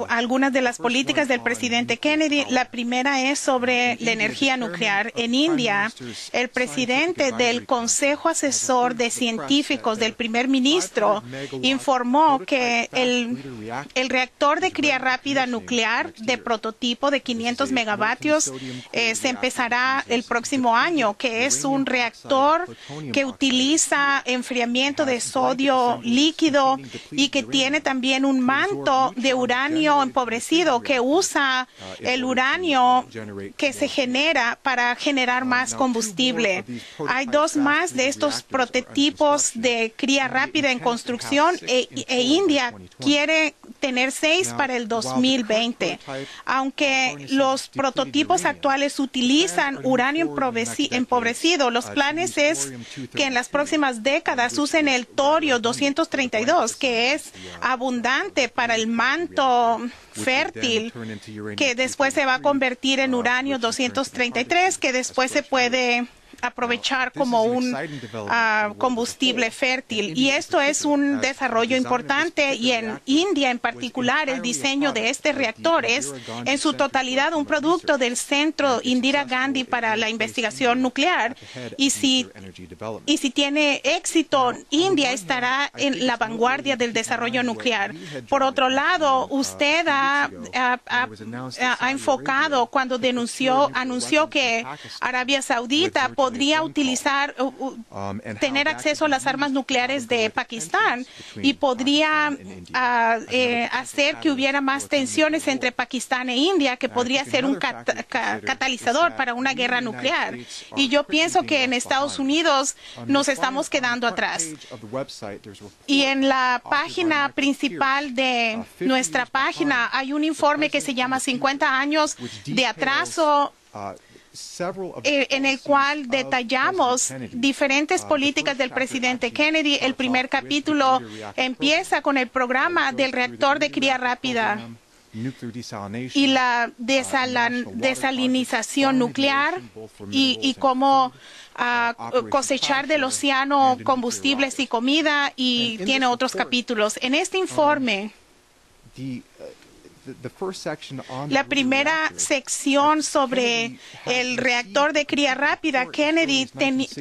algunas de las políticas del presidente Kennedy. La primera es sobre la energía nuclear. En India, el presidente del Consejo Asesor de Científicos del primer ministro informó que el reactor de cría rápida nuclear de prototipo de 500 megavatios se empezará el próximo año, que es un reactor que utiliza enfriamiento de sodio líquido y que tiene también un manto de uranio empobrecido que usa el uranio que se genera para generar más combustible. Hay dos más de estos prototipos de cría rápida en construcción e India quiere tener 6 para el 2020. Aunque los prototipos actuales utilizan uranio empobrecido, los planes es que en las próximas décadas usen el torio 232, que es abundante para el manto fértil, que después se va a convertir en uranio 233, que después se puede aprovechar como un combustible fértil. Y esto es un desarrollo importante, y en India en particular el diseño de este reactor es en su totalidad un producto del Centro Indira Gandhi para la Investigación Nuclear, y si tiene éxito, India estará en la vanguardia del desarrollo nuclear. Por otro lado, usted ha enfocado cuando anunció que Arabia Saudita podría tener acceso a las armas nucleares de Pakistán y podría hacer que hubiera más tensiones entre Pakistán e India, que podría ser un catalizador para una guerra nuclear. Y yo pienso que en Estados Unidos nos estamos quedando atrás. Y en la página principal de nuestra página hay un informe que se llama 50 años de atraso, en el cual detallamos diferentes políticas del presidente Kennedy. El primer capítulo empieza con el programa del reactor de cría rápida y la desalinización nuclear y cómo cosechar del océano combustibles y comida, y tiene otros capítulos. En este informe, la primera sección sobre el reactor de cría rápida, Kennedy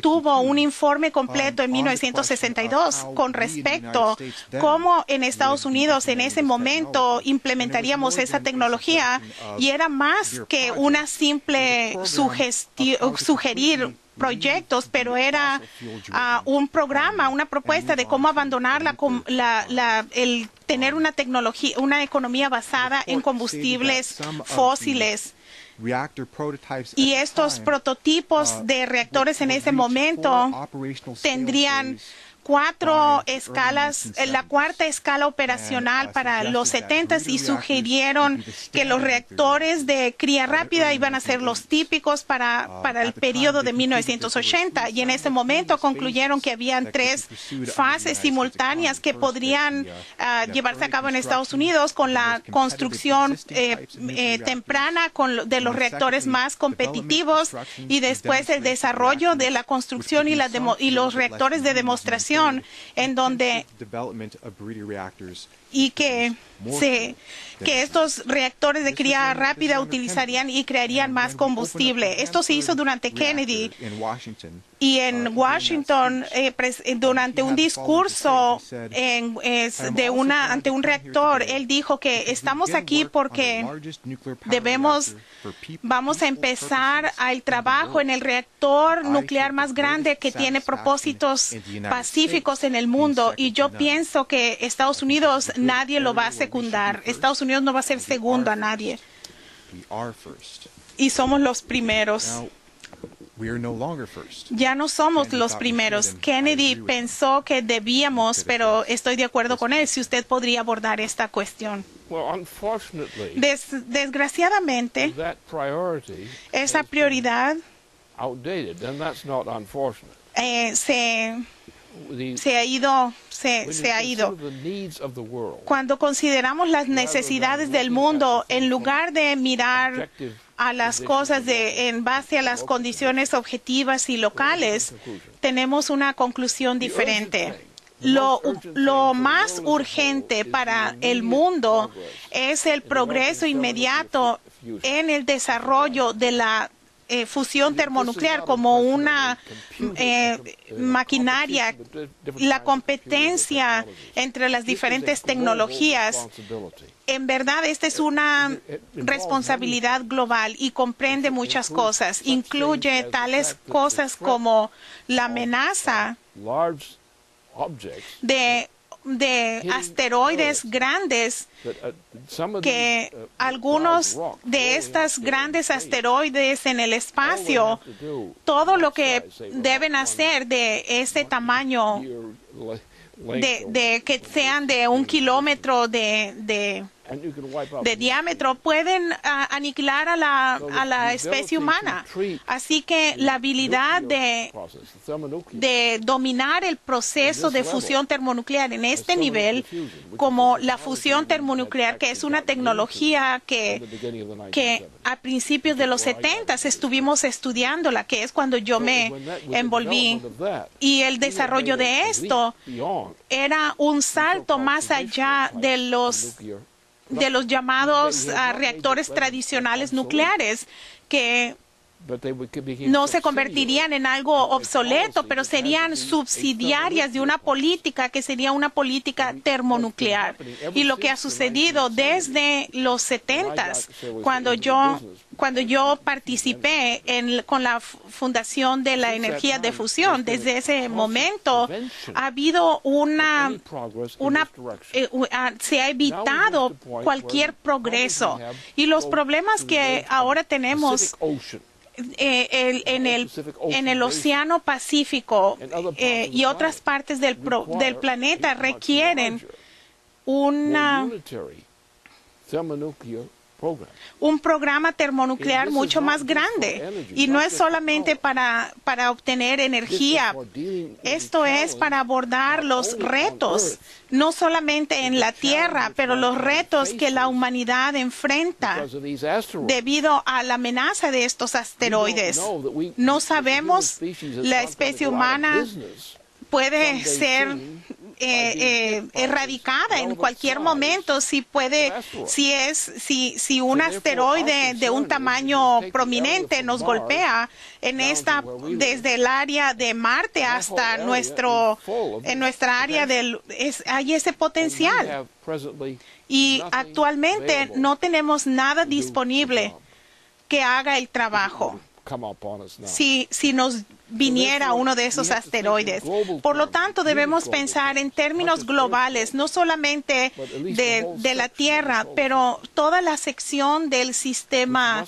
tuvo un informe completo en 1962 con respecto a cómo en Estados Unidos en ese momento implementaríamos esa tecnología, y era más que una simple sugerir proyectos, pero era un programa, una propuesta de cómo abandonar el tener una tecnología, una economía basada en combustibles fósiles. Y estos prototipos de reactores en ese momento tendrían 4 escalas, la cuarta escala operacional para los 70s, y sugirieron que los reactores de cría rápida iban a ser los típicos para el periodo de 1980, y en ese momento concluyeron que habían 3 fases simultáneas que podrían llevarse a cabo en Estados Unidos, con la construcción temprana de los reactores más competitivos, y después el desarrollo de la construcción y los reactores de demostración, en donde que estos reactores de cría rápida utilizarían y crearían más combustible. Esto se hizo durante Kennedy. Y en Washington, durante un discurso ante un reactor, él dijo que estamos aquí porque vamos a empezar el trabajo en el reactor nuclear más grande que tiene propósitos pacíficos en el mundo. Y yo pienso que Estados Unidos nadie lo va a secundar. Estados Unidos no va a ser segundo a nadie. Y somos los primeros. Ya no somos los primeros. Kennedy pensó que debíamos, pero estoy de acuerdo con él. Si usted podría abordar esta cuestión. Desgraciadamente, esa prioridad se ha ido. Cuando consideramos las necesidades del mundo, en lugar de mirar a las cosas en base a las condiciones objetivas y locales, tenemos una conclusión diferente. Lo más urgente para el mundo es el progreso inmediato en el desarrollo de la fusión termonuclear como una maquinaria, la competencia entre las diferentes tecnologías. En verdad, esta es una responsabilidad global y comprende muchas cosas. Incluye tales cosas como la amenaza de asteroides grandes, que algunos de estos grandes asteroides en el espacio, todo lo que deben hacer de ese tamaño, de que sean de 1 kilómetro de diámetro, pueden aniquilar a la especie humana. Así que la habilidad de dominar el proceso de fusión termonuclear en este nivel, como la fusión termonuclear, que es una tecnología que a principios de los 70 estuvimos estudiándola, que es cuando yo me envolví, y el desarrollo de esto era un salto más allá de los llamados reactores tradicionales nucleares, que no se convertirían en algo obsoleto, pero serían subsidiarias de una política que sería una política termonuclear. Y lo que ha sucedido desde los 70s, cuando yo participé con la Fundación de la Energía de Fusión, desde ese momento ha habido se ha evitado cualquier progreso. Y los problemas que ahora tenemos en el Océano Pacífico y otras partes del planeta requieren un programa termonuclear mucho más grande. Y no es solamente para obtener energía. Esto es para abordar los retos, no solamente en la Tierra, pero los retos que la humanidad enfrenta debido a la amenaza de estos asteroides. No sabemos, la especie humana puede ser erradicada en cualquier momento si un asteroide de un tamaño prominente nos golpea desde el área de Marte hasta en nuestra área hay ese potencial. Y actualmente no tenemos nada disponible que haga el trabajo si nos viniera uno de esos asteroides. Por lo tanto, debemos pensar en términos globales, no solamente de la Tierra, pero toda la sección del sistema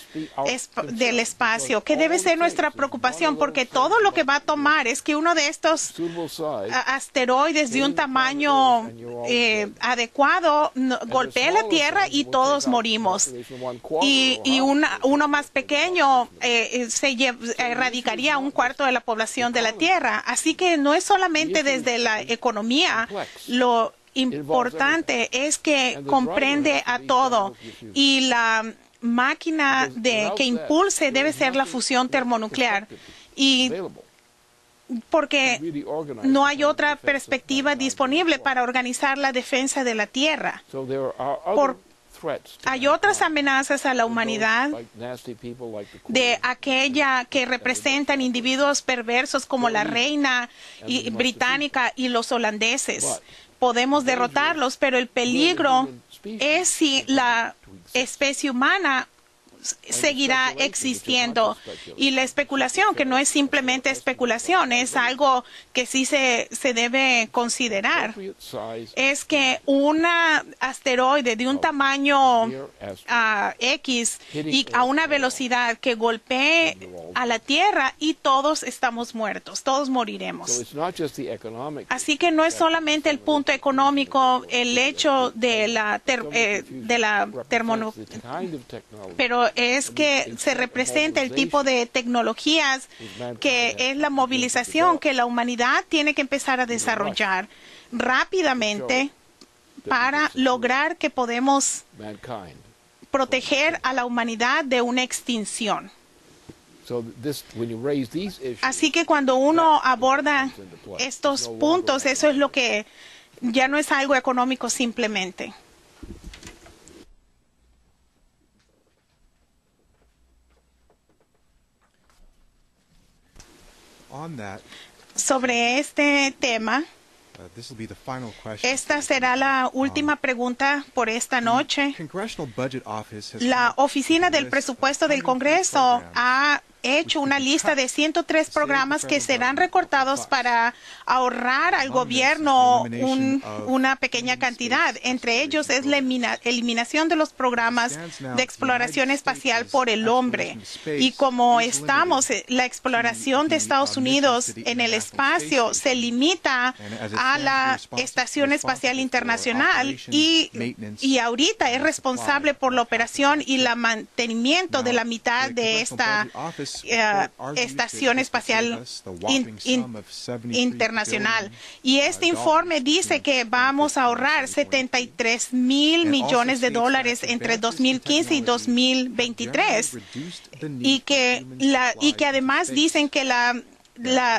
del espacio, que debe ser nuestra preocupación, porque todo lo que va a tomar es que uno de estos asteroides de un tamaño adecuado golpee la Tierra y todos morimos. Y uno más pequeño erradicaría 1/4 de la población de la Tierra. Así que no es solamente desde la economía, lo importante es que comprende a todo, y la máquina que impulse debe ser la fusión termonuclear, y porque no hay otra perspectiva disponible para organizar la defensa de la Tierra. Hay otras amenazas a la humanidad, de aquella que representan individuos perversos como la reina británica y los holandeses. Podemos derrotarlos, pero el peligro es si la especie humana seguirá existiendo. Y la especulación, que no es simplemente especulación, es algo que sí se debe considerar, es que un asteroide de un tamaño X y a una velocidad que golpee a la Tierra y todos estamos muertos, todos moriremos. Así que no es solamente el punto económico, el hecho de la pero es que se representa el tipo de tecnologías que es la movilización que la humanidad tiene que empezar a desarrollar rápidamente para lograr que podemos proteger a la humanidad de una extinción. Así que cuando uno aborda estos puntos, eso es lo que ya no es algo económico simplemente. Sobre este tema, esta será la última pregunta por esta noche. La Oficina del Presupuesto del Congreso ha hecho una lista de 103 programas que serán recortados para ahorrar al gobierno una pequeña cantidad. Entre ellos es la eliminación de los programas de exploración espacial por el hombre. Y como la exploración de Estados Unidos en el espacio se limita a la Estación Espacial Internacional y ahorita es responsable por la operación y el mantenimiento de la mitad de esta Estación Espacial Internacional. Y este informe dice que vamos a ahorrar 73 mil millones de dólares entre 2015 y 2023 y que además dicen que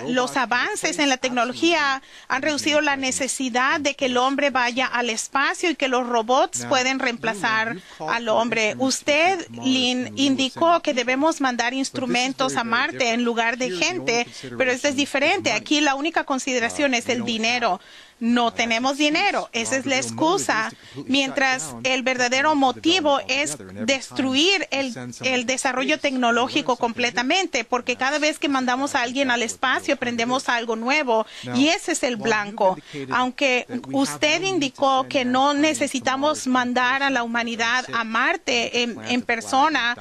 los avances en la tecnología han reducido la necesidad de que el hombre vaya al espacio y que los robots pueden reemplazar al hombre. Usted, Lynn, indicó que debemos mandar instrumentos a Marte en lugar de gente, pero esto es diferente. Aquí la única consideración es el dinero. No tenemos dinero, esa es la excusa, mientras el verdadero motivo es destruir el desarrollo tecnológico completamente, porque cada vez que mandamos a alguien al espacio aprendemos algo nuevo y ese es el blanco. Aunque usted indicó que no necesitamos mandar a la humanidad a Marte en persona,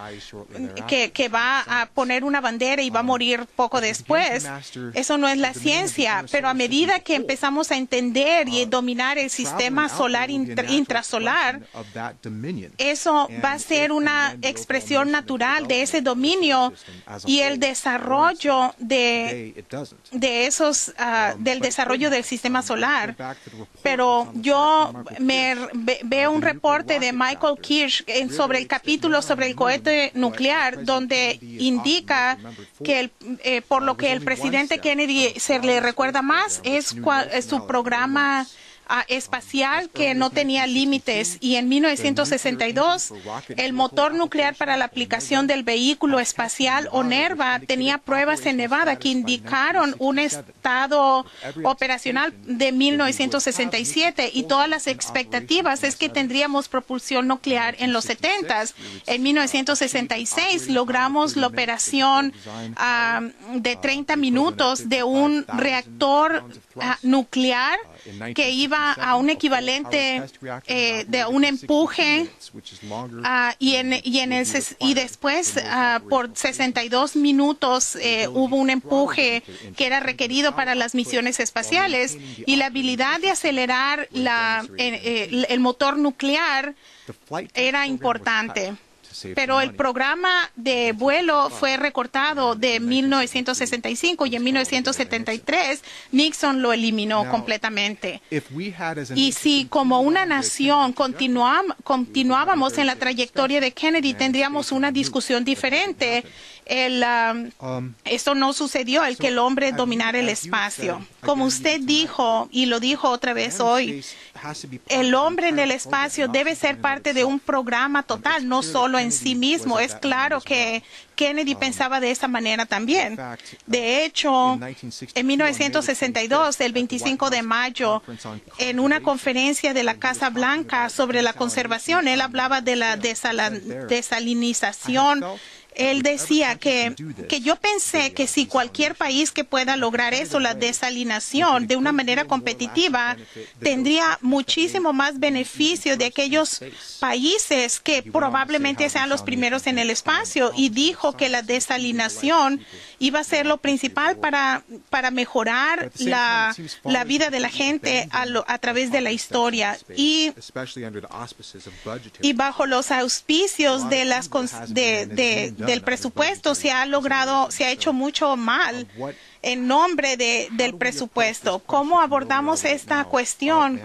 que va a poner una bandera y va a morir poco después, eso no es la ciencia, pero a medida que empezamos a entender y dominar el sistema solar intrasolar, eso va a ser una expresión natural de ese dominio y el desarrollo del desarrollo del sistema solar. Pero yo veo un reporte de Michael Kirsch sobre el capítulo sobre el cohete nuclear, donde indica que por lo que el presidente Kennedy se le recuerda más es su programa espacial que no tenía límites, y en 1962 el motor nuclear para la aplicación del vehículo espacial ONERVA tenía pruebas en Nevada que indicaron un estado operacional de 1967 y todas las expectativas es que tendríamos propulsión nuclear en los 70s. En 1966 logramos la operación de 30 minutos de un reactor nuclear que iba a un equivalente de un empuje y después por 62 minutos hubo un empuje que era requerido para las misiones espaciales, y la habilidad de acelerar el motor nuclear era importante. Pero el programa de vuelo fue recortado de 1965 y en 1973 Nixon lo eliminó completamente. Y si como una nación continuábamos en la trayectoria de Kennedy, tendríamos una discusión diferente Esto no sucedió, el que el hombre dominara el espacio. Como usted dijo, y lo dijo otra vez hoy, el hombre en el espacio debe ser parte de un programa total, no solo en sí mismo. Es claro que Kennedy pensaba de esa manera también. De hecho, en 1962, el 25 de mayo, en una conferencia de la Casa Blanca sobre la conservación, él hablaba de la desalinización. Él decía que yo pensé que si cualquier país que pueda lograr eso, la desalinización, de una manera competitiva, tendría muchísimo más beneficio de aquellos países que probablemente sean los primeros en el espacio. Y dijo que la desalinización iba a ser lo principal para mejorar la vida de la gente a través de la historia. Y bajo los auspicios del presupuesto se ha hecho mucho mal en nombre del presupuesto. ¿Cómo abordamos esta cuestión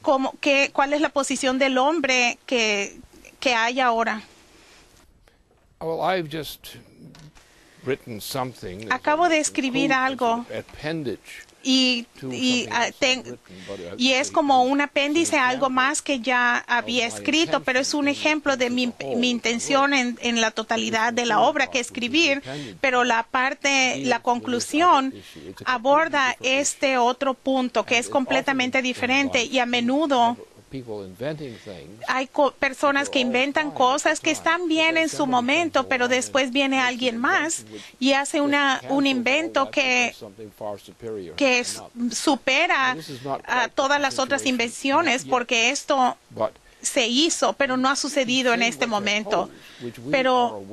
cuál es la posición del hombre que hay ahora? Acabo de escribir algo y es como un apéndice a algo más que ya había escrito, pero es un ejemplo de mi intención en la totalidad de la obra que escribir, pero la conclusión aborda este otro punto que es completamente diferente, y a menudo hay personas que inventan cosas que están bien en su momento, pero después viene alguien más y hace un invento que supera a todas las otras invenciones, porque esto se hizo, pero no ha sucedido en este momento. Pero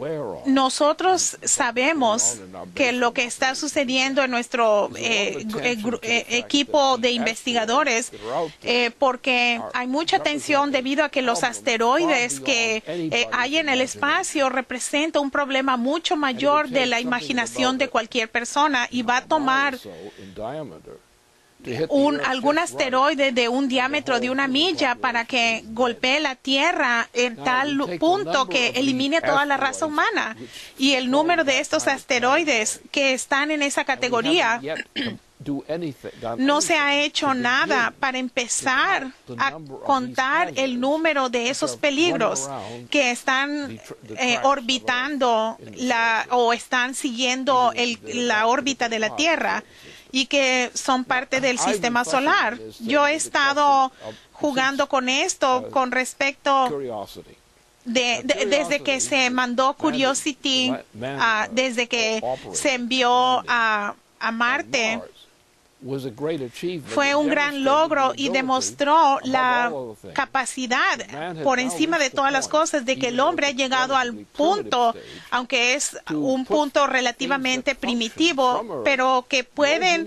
nosotros sabemos que lo que está sucediendo en nuestro equipo de investigadores, porque hay mucha tensión debido a que los asteroides que hay en el espacio representan un problema mucho mayor de la imaginación de cualquier persona, y va a tomar algún asteroide de un diámetro de 1 milla para que golpee la Tierra en tal punto que elimine toda la raza humana. Y el número de estos asteroides que están en esa categoría, no se ha hecho nada para empezar a contar el número de esos peligros que están orbitando o están siguiendo la órbita de la Tierra, y que son parte del sistema solar. Yo he estado jugando con esto con respecto desde que se mandó Curiosity, desde que se envió a Marte. Fue un gran logro y demostró la capacidad, por encima de todas las cosas, de que el hombre ha llegado al punto, aunque es un punto relativamente primitivo, pero que pueden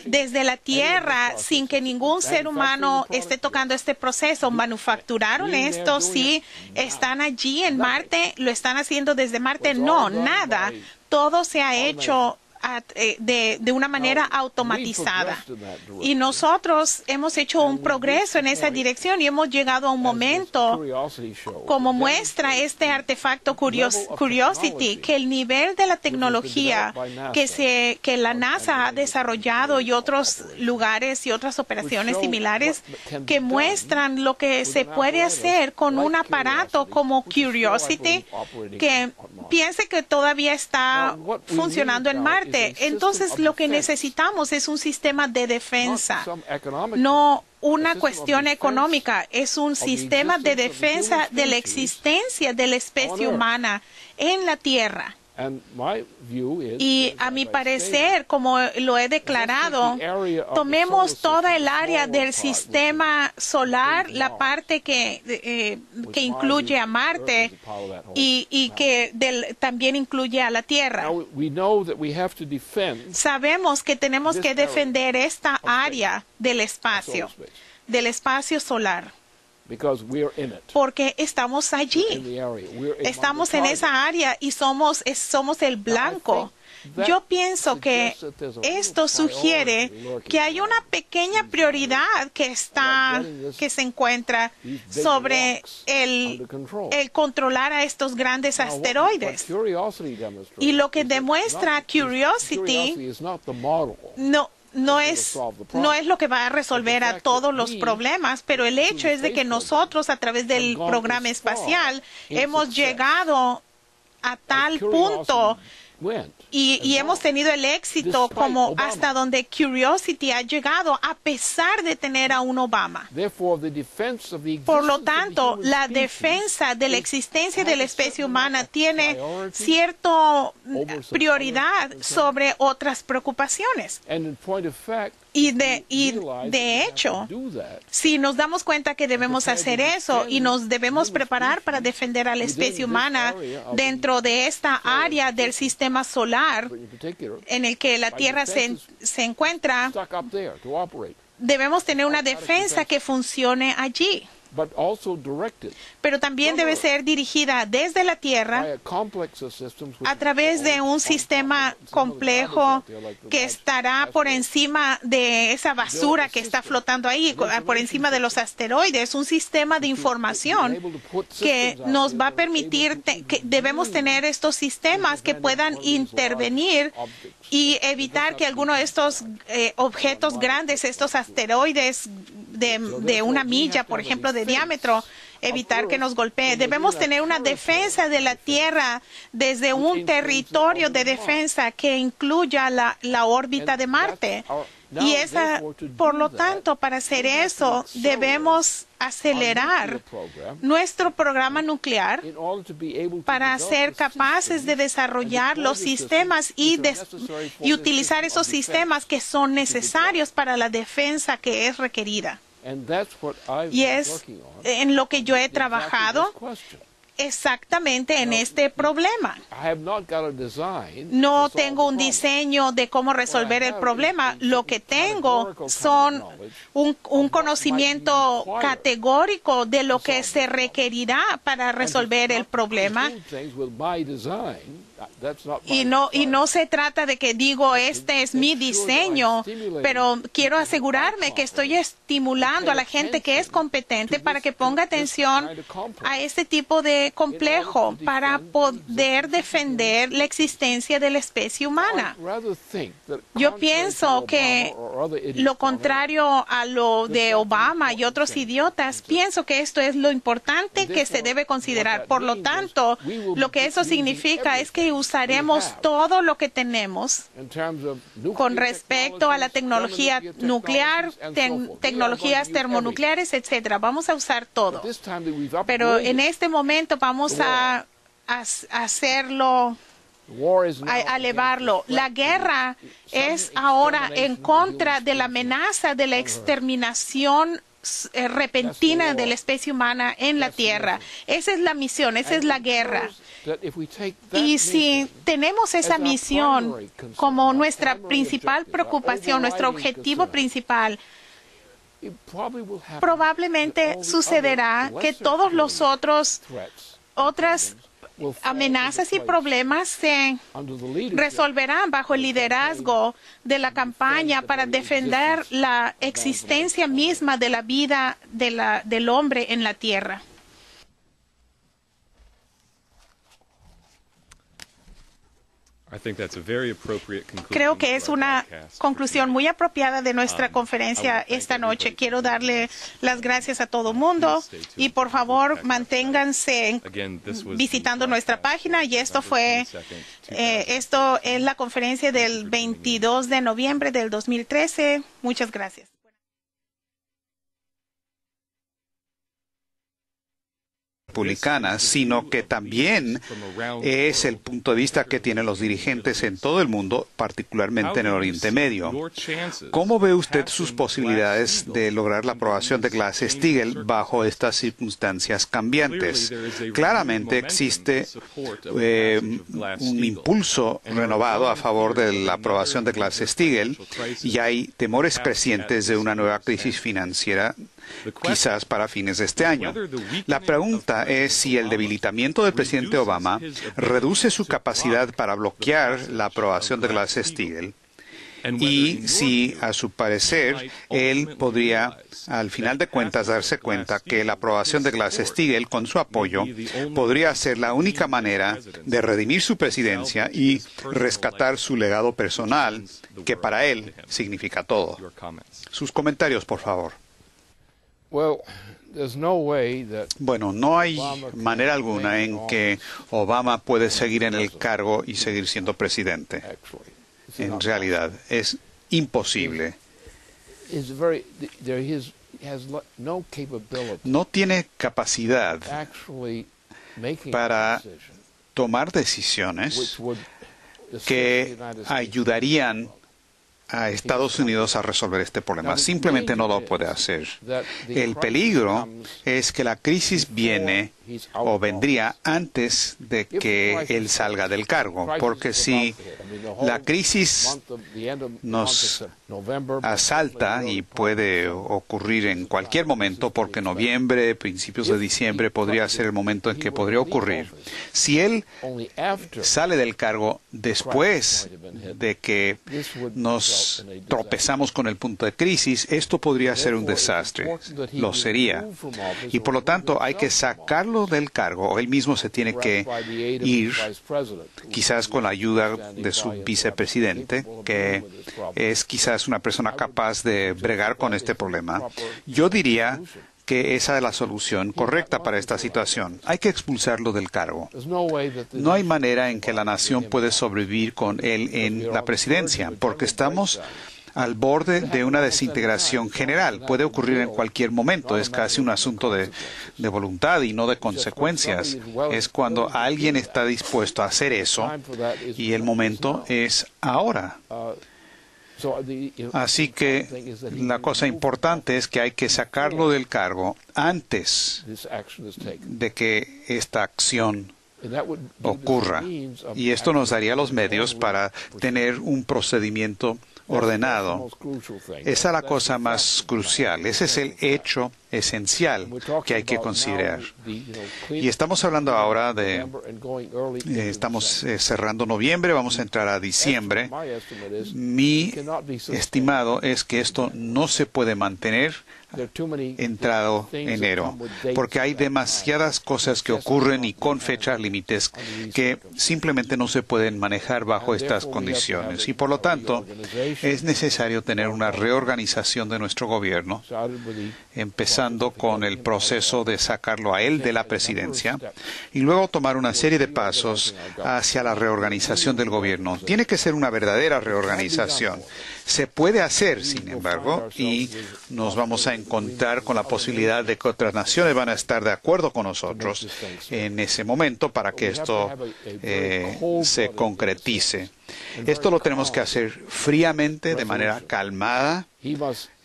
desde la Tierra, sin que ningún ser humano esté tocando este proceso, manufacturaron esto. Sí, están allí en Marte, lo están haciendo desde Marte. No, nada. Todo se ha hecho de una manera automatizada, y nosotros hemos hecho un progreso en esa dirección, y hemos llegado a un momento, como muestra este artefacto Curiosity, que el nivel de la tecnología que la NASA ha desarrollado, y otros lugares y otras operaciones similares, que muestran lo que se puede hacer con un aparato como Curiosity, que piense que todavía está funcionando en Marte. Entonces, lo que necesitamos es un sistema de defensa, no una cuestión económica, es un sistema de defensa de la existencia de la especie humana en la Tierra. Y a mi parecer, como lo he declarado, tomemos toda el área del sistema solar, la parte que incluye a Marte y que también incluye a la Tierra. Sabemos que tenemos que defender esta área del espacio solar. Porque estamos allí, estamos en esa área y somos el blanco. Yo pienso que esto sugiere que hay una pequeña prioridad que se encuentra sobre el controlar a estos grandes asteroides. Y lo que demuestra Curiosity no es lo que va a resolver a todos los problemas, pero el hecho es de que nosotros, a través del programa espacial, hemos llegado a tal punto y hemos tenido el éxito como hasta donde Curiosity ha llegado, a pesar de tener a un Obama. Por lo tanto, la defensa de la existencia de la especie humana tiene cierta prioridad sobre otras preocupaciones. Y de hecho, si nos damos cuenta que debemos hacer eso y nos debemos preparar para defender a la especie humana dentro de esta área del sistema solar en el que la Tierra se encuentra, debemos tener una defensa que funcione allí. Pero también debe ser dirigida desde la Tierra a través de un sistema complejo que estará por encima de esa basura que está flotando ahí, por encima de los asteroides, un sistema de información que nos va a permitir, que debemos tener estos sistemas que puedan intervenir y evitar que alguno de estos objetos grandes, estos asteroides de una milla, por ejemplo, de diámetro, evitar que nos golpee. Debemos tener una defensa de la Tierra desde un territorio de defensa que incluya la órbita de Marte. Y por lo tanto, para hacer eso, debemos acelerar nuestro programa nuclear para ser capaces de desarrollar los sistemas y utilizar esos sistemas que son necesarios para la defensa que es requerida. Y es en lo que yo he trabajado exactamente en este problema. No tengo un diseño de cómo resolver el problema. Lo que tengo son un conocimiento categórico de lo que se requerirá para resolver el problema. Y no se trata de que digo, este es mi diseño, pero quiero asegurarme que estoy estimulando a la gente que es competente para que ponga atención a este tipo de complejo para poder defender la existencia de la especie humana. Yo pienso que lo contrario a lo de Obama y otros idiotas, pienso que esto es lo importante que se debe considerar. Por lo tanto, lo que eso significa es que usaremos todo lo que tenemos con respecto a la tecnología nuclear, tecnologías termonucleares, etcétera. Vamos a usar todo. Pero en este momento vamos a hacerlo, a elevarlo. La guerra es ahora en contra de la amenaza de la exterminación repentina de la especie humana en la Tierra. Esa es la misión, esa es la guerra. Y si tenemos esa misión como nuestra principal preocupación, nuestro objetivo principal, probablemente sucederá que todos los otras amenazas y problemas se resolverán bajo el liderazgo de la campaña para defender la existencia misma de la vida del hombre en la Tierra. Creo que es una conclusión muy apropiada de nuestra conferencia esta noche. Quiero darle las gracias a todo el mundo y por favor manténganse visitando nuestra página. Y esto es la conferencia del 22 de noviembre del 2013. Muchas gracias. Republicana, sino que también es el punto de vista que tienen los dirigentes en todo el mundo, particularmente en el Oriente Medio. ¿Cómo ve usted sus posibilidades de lograr la aprobación de Glass-Steagall bajo estas circunstancias cambiantes? Claramente existe un impulso renovado a favor de la aprobación de Glass-Steagall y hay temores crecientes de una nueva crisis financiera quizás para fines de este año. La pregunta es si el debilitamiento del presidente Obama reduce su capacidad para bloquear la aprobación de Glass-Steagall y si, a su parecer, él podría, al final de cuentas, darse cuenta que la aprobación de Glass-Steagall, con su apoyo, podría ser la única manera de redimir su presidencia y rescatar su legado personal, que para él significa todo. Sus comentarios, por favor. Bueno, no hay manera alguna en que Obama puede seguir en el cargo y seguir siendo presidente. En realidad, es imposible. No tiene capacidad para tomar decisiones que ayudarían a Estados Unidos a resolver este problema. Simplemente no lo puede hacer. El peligro es que la crisis viene o vendría antes de que él salga del cargo, porque si la crisis nos asalta, y puede ocurrir en cualquier momento, porque noviembre, principios de diciembre podría ser el momento en que podría ocurrir. Si él sale del cargo después de que nos tropezamos con el punto de crisis, esto podría ser un desastre. Lo sería. Y por lo tanto hay que sacarlo del cargo, o él mismo se tiene que ir, quizás con la ayuda de su vicepresidente, que es quizás una persona capaz de bregar con este problema. Yo diría que esa es la solución correcta para esta situación. Hay que expulsarlo del cargo. No hay manera en que la nación puede sobrevivir con él en la presidencia, porque estamos al borde de una desintegración general. Puede ocurrir en cualquier momento. Es casi un asunto de voluntad y no de consecuencias. Es cuando alguien está dispuesto a hacer eso, y el momento es ahora. Así que la cosa importante es que hay que sacarlo del cargo antes de que esta acción ocurra. Y esto nos daría los medios para tener un procedimiento ordenado. Esa es la cosa más crucial. Ese es el hecho esencial que hay que considerar. Y estamos hablando ahora de... estamos cerrando noviembre, vamos a entrar a diciembre. Mi estimado es que esto no se puede mantener entrado enero, porque hay demasiadas cosas que ocurren y con fechas límites que simplemente no se pueden manejar bajo estas condiciones. Y por lo tanto, es necesario tener una reorganización de nuestro gobierno, empezando con el proceso de sacarlo a él de la presidencia y luego tomar una serie de pasos hacia la reorganización del gobierno. Tiene que ser una verdadera reorganización. Se puede hacer, sin embargo, y nos vamos a encontrar con la posibilidad de que otras naciones van a estar de acuerdo con nosotros en ese momento para que esto se concretice. Esto lo tenemos que hacer fríamente, de manera calmada.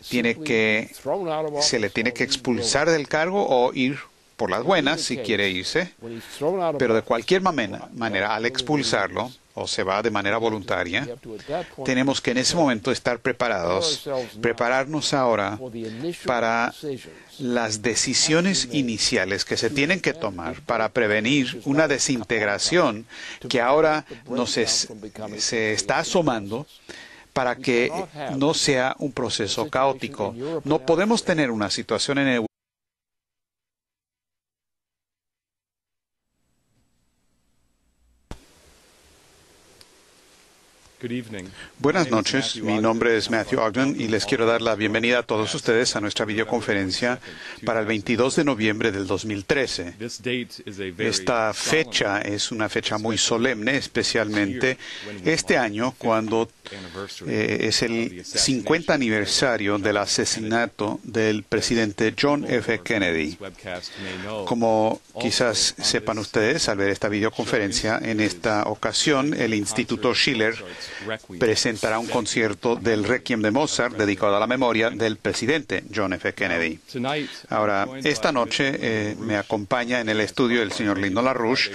Se le tiene que expulsar del cargo o ir por las buenas si quiere irse, pero de cualquier manera, al expulsarlo, o se va de manera voluntaria, tenemos que en ese momento estar prepararnos ahora para las decisiones iniciales que se tienen que tomar para prevenir una desintegración que ahora se está asomando, para que no sea un proceso caótico. No podemos tener una situación en Europa Buenas noches, mi nombre es Matthew Ogden y les quiero dar la bienvenida a todos ustedes a nuestra videoconferencia para el 22 de noviembre del 2013. Esta fecha es una fecha muy solemne, especialmente este año cuando es el 50 aniversario del asesinato del presidente John F. Kennedy. Como quizás sepan ustedes al ver esta videoconferencia, en esta ocasión el Instituto Schiller presentará un concierto del Requiem de Mozart dedicado a la memoria del presidente John F. Kennedy. Ahora, esta noche me acompaña en el estudio el señor Lyndon LaRouche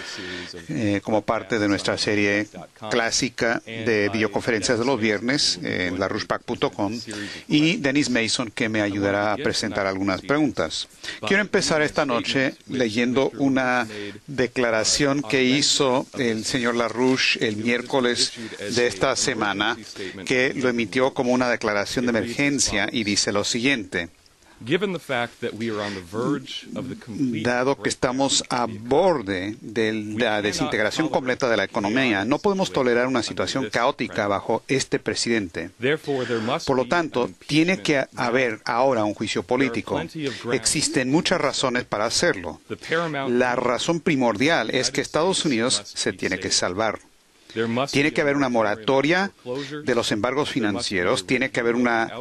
como parte de nuestra serie clásica de videoconferencias de los viernes en larouchepac.com y Dennis Mason, que me ayudará a presentar algunas preguntas. Quiero empezar esta noche leyendo una declaración que hizo el señor LaRouche el miércoles de esta semana, que lo emitió como una declaración de emergencia y dice lo siguiente: dado que estamos a borde de la desintegración completa de la economía, no podemos tolerar una situación caótica bajo este presidente. Por lo tanto, tiene que haber ahora un juicio político. Existen muchas razones para hacerlo. La razón primordial es que Estados Unidos se tiene que salvar. Tiene que haber una moratoria de los embargos financieros, tiene que haber una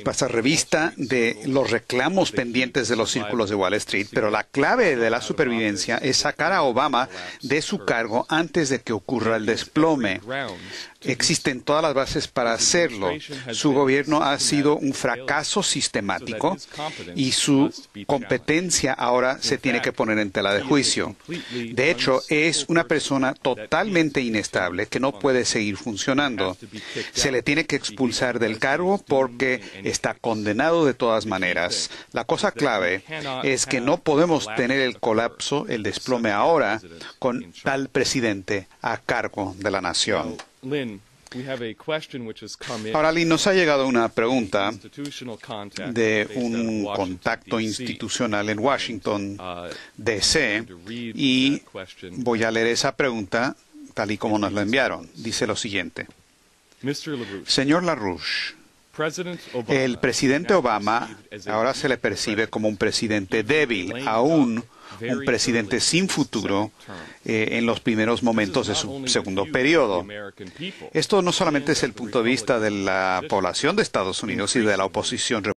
pasarrevista de los reclamos pendientes de los círculos de Wall Street, pero la clave de la supervivencia es sacar a Obama de su cargo antes de que ocurra el desplome. Existen todas las bases para hacerlo. Su gobierno ha sido un fracaso sistemático y su competencia ahora se tiene que poner en tela de juicio. De hecho, es una persona totalmente inestable que no puede seguir funcionando. Se le tiene que expulsar del cargo porque está condenado de todas maneras. La cosa clave es que no podemos tener el colapso, el desplome ahora, con tal presidente a cargo de la nación. Ahora, Lynn, nos ha llegado una pregunta de un contacto institucional en Washington, D.C., y voy a leer esa pregunta tal y como nos la enviaron. Dice lo siguiente: Señor LaRouche, el presidente Obama ahora se le percibe como un presidente débil, aún un presidente sin futuro en los primeros momentos de su segundo periodo. Esto no solamente es el punto de vista de la población de Estados Unidos y de la oposición